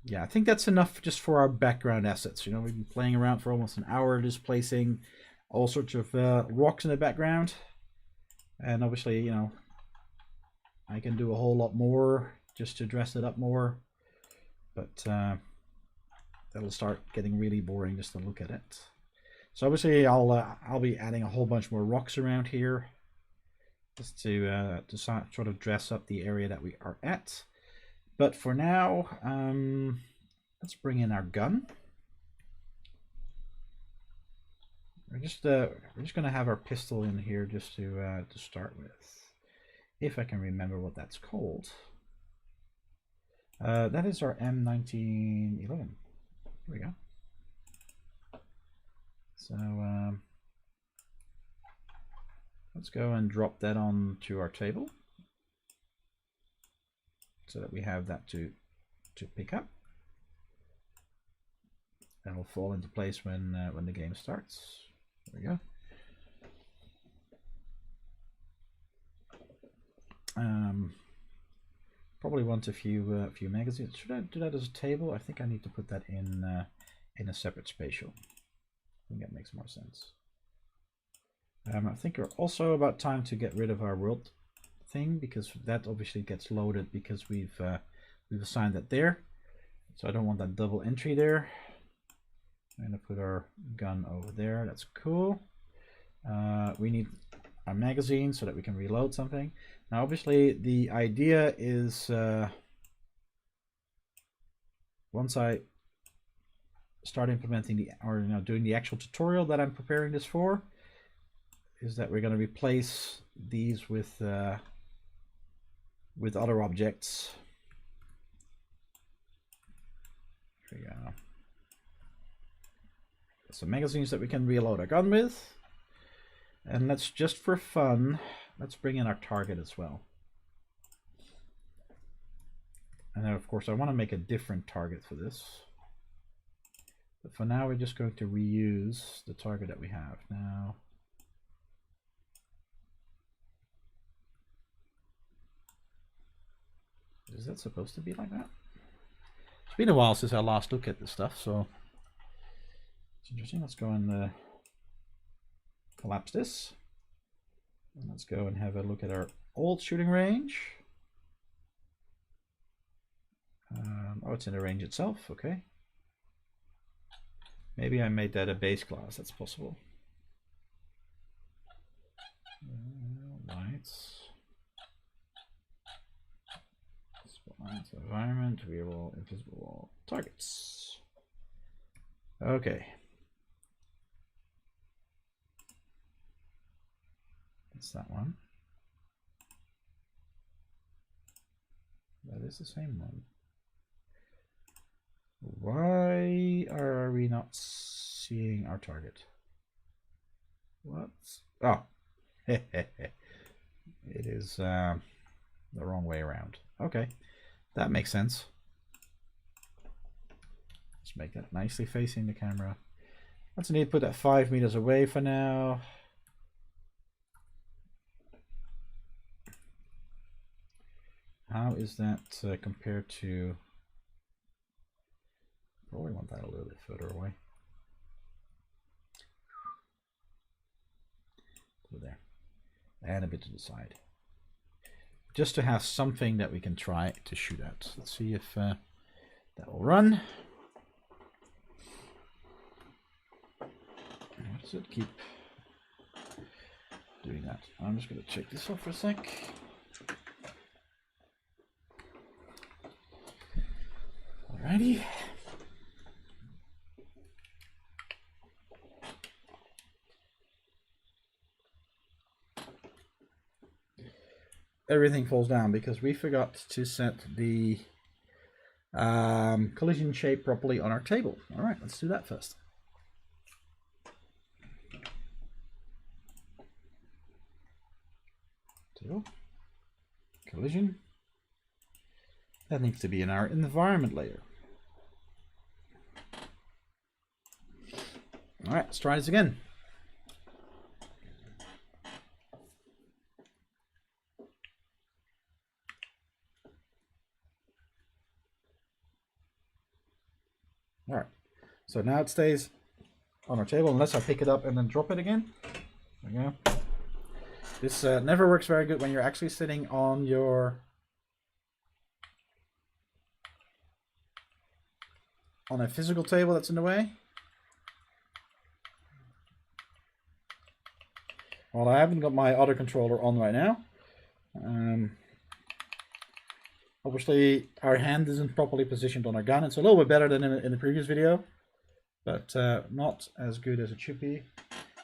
yeah, I think that's enough just for our background assets. You know, we've been playing around for almost an hour, just placing all sorts of rocks in the background. And obviously, you know, I can do a whole lot more just to dress it up more. But that'll start getting really boring just to look at it. So obviously, I'll be adding a whole bunch more rocks around here, just to sort of dress up the area that we are at. But for now, let's bring in our gun. We're just going to have our pistol in here just to start with, if I can remember what that's called. That is our M1911. Here we go. So let's go and drop that onto our table, so that we have that to pick up. That'll fall into place when the game starts. There we go. Probably want a few magazines. Should I do that as a table? I think I need to put that in a separate spatial. I think that makes more sense. I think we're also about time to get rid of our world thing, because that obviously gets loaded because we've assigned that there. So I don't want that double entry there. I'm going to put our gun over there. That's cool. We need our magazine so that we can reload something. Now obviously the idea is once I start implementing doing the actual tutorial that I'm preparing this for, is that we're going to replace these with other objects. Here we go. Some magazines that we can reload our gun with. And let's, just for fun, let's bring in our target as well. And then of course I want to make a different target for this. But for now we're just going to reuse the target that we have. Now is that supposed to be like that? It's been a while since I last looked at this stuff, so it's interesting. Let's go and collapse this. And let's go and have a look at our old shooting range. Oh, it's in the range itself. Okay. Maybe I made that a base class. That's possible. Lights. That's environment, viewable, invisible targets. Okay. That's that one. That is the same one. Why are we not seeing our target? What? Oh. It is the wrong way around. Okay. That makes sense. Let's make that nicely facing the camera. Let's need to put that 5 meters away for now. How is that compared to... Probably want that a little bit further away. Over there. And a bit to the side. Just to have something that we can try to shoot at. Let's see if that will run. Why does it keep doing that? I'm just going to check this off for a sec. Alrighty. Everything falls down because we forgot to set the collision shape properly on our table. All right, let's do that first. Table, collision. That needs to be in our environment layer. All right, let's try this again. All right, so now it stays on our table unless I pick it up and then drop it again. There we go. This never works very good when you're actually sitting on your a physical table that's in the way. Well, I haven't got my other controller on right now. Obviously, our hand isn't properly positioned on our gun. It's a little bit better than in the previous video, but not as good as it should be.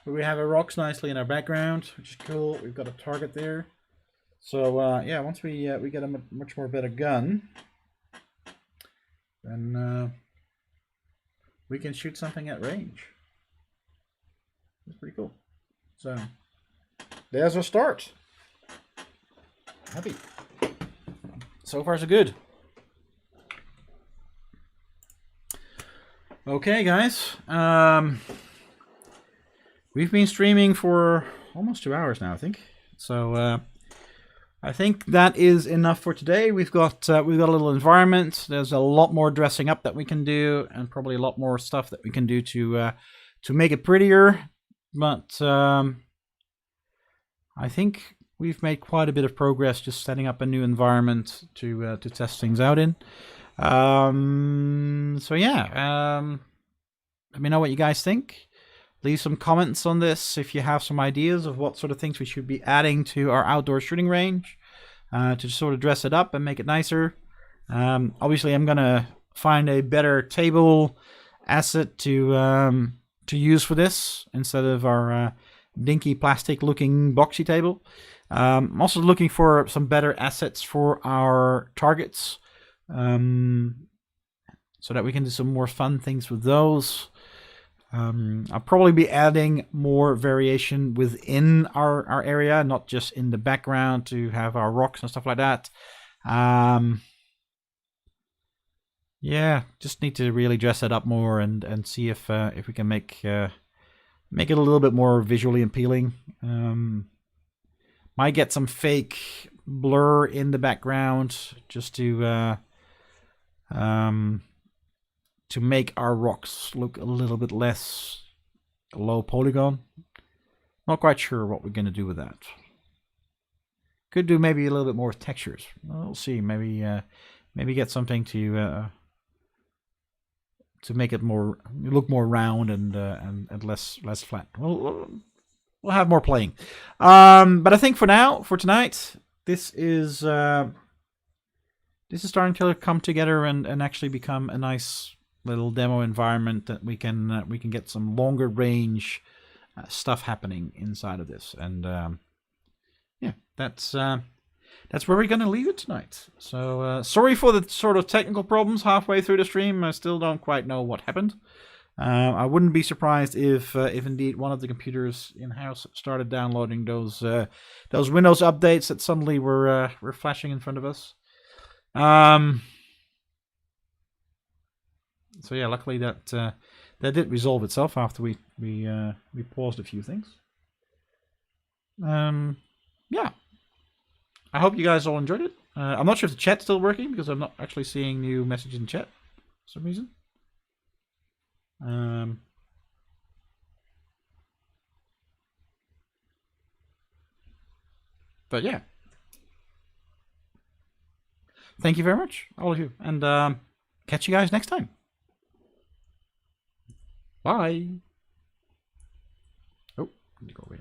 But we have our rocks nicely in our background, which is cool. We've got a target there. So yeah, once we get a much more better gun, then we can shoot something at range. That's pretty cool. So there's our start. Happy. So far so good. Okay, guys. We've been streaming for almost 2 hours now, I think. So I think that is enough for today. We've got a little environment. There's a lot more dressing up that we can do, and probably a lot more stuff that we can do to make it prettier. But I think we've made quite a bit of progress just setting up a new environment to test things out in. So yeah, let me know what you guys think. Leave some comments on this if you have some ideas of what sort of things we should be adding to our outdoor shooting range to sort of dress it up and make it nicer. Obviously, I'm gonna find a better table asset to use for this instead of our dinky plastic-looking boxy table. I'm also looking for some better assets for our targets so that we can do some more fun things with those. I'll probably be adding more variation within our area, not just in the background to have our rocks and stuff like that. Yeah, just need to really dress it up more and see if we can make it a little bit more visually appealing. Might get some fake blur in the background just to make our rocks look a little bit less low polygon. Not quite sure what we're going to do with that. Could do maybe a little bit more textures. We'll see. Maybe get something to make it look more round and less flat. We'll have more playing. But I think for tonight, this is this is starting to come together and actually become a nice little demo environment that we can get some longer range stuff happening inside of this. And yeah, that's where we're going to leave it tonight. So sorry for the sort of technical problems halfway through the stream. I still don't quite know what happened. I wouldn't be surprised if indeed one of the computers in-house started downloading those Windows updates that suddenly were flashing in front of us. So yeah, luckily that did resolve itself after we paused a few things. Yeah, I hope you guys all enjoyed it. I'm not sure if the chat's still working because I'm not actually seeing new messages in chat for some reason. But yeah, thank you very much, all of you, and catch you guys next time. Bye. Oh, let me go away.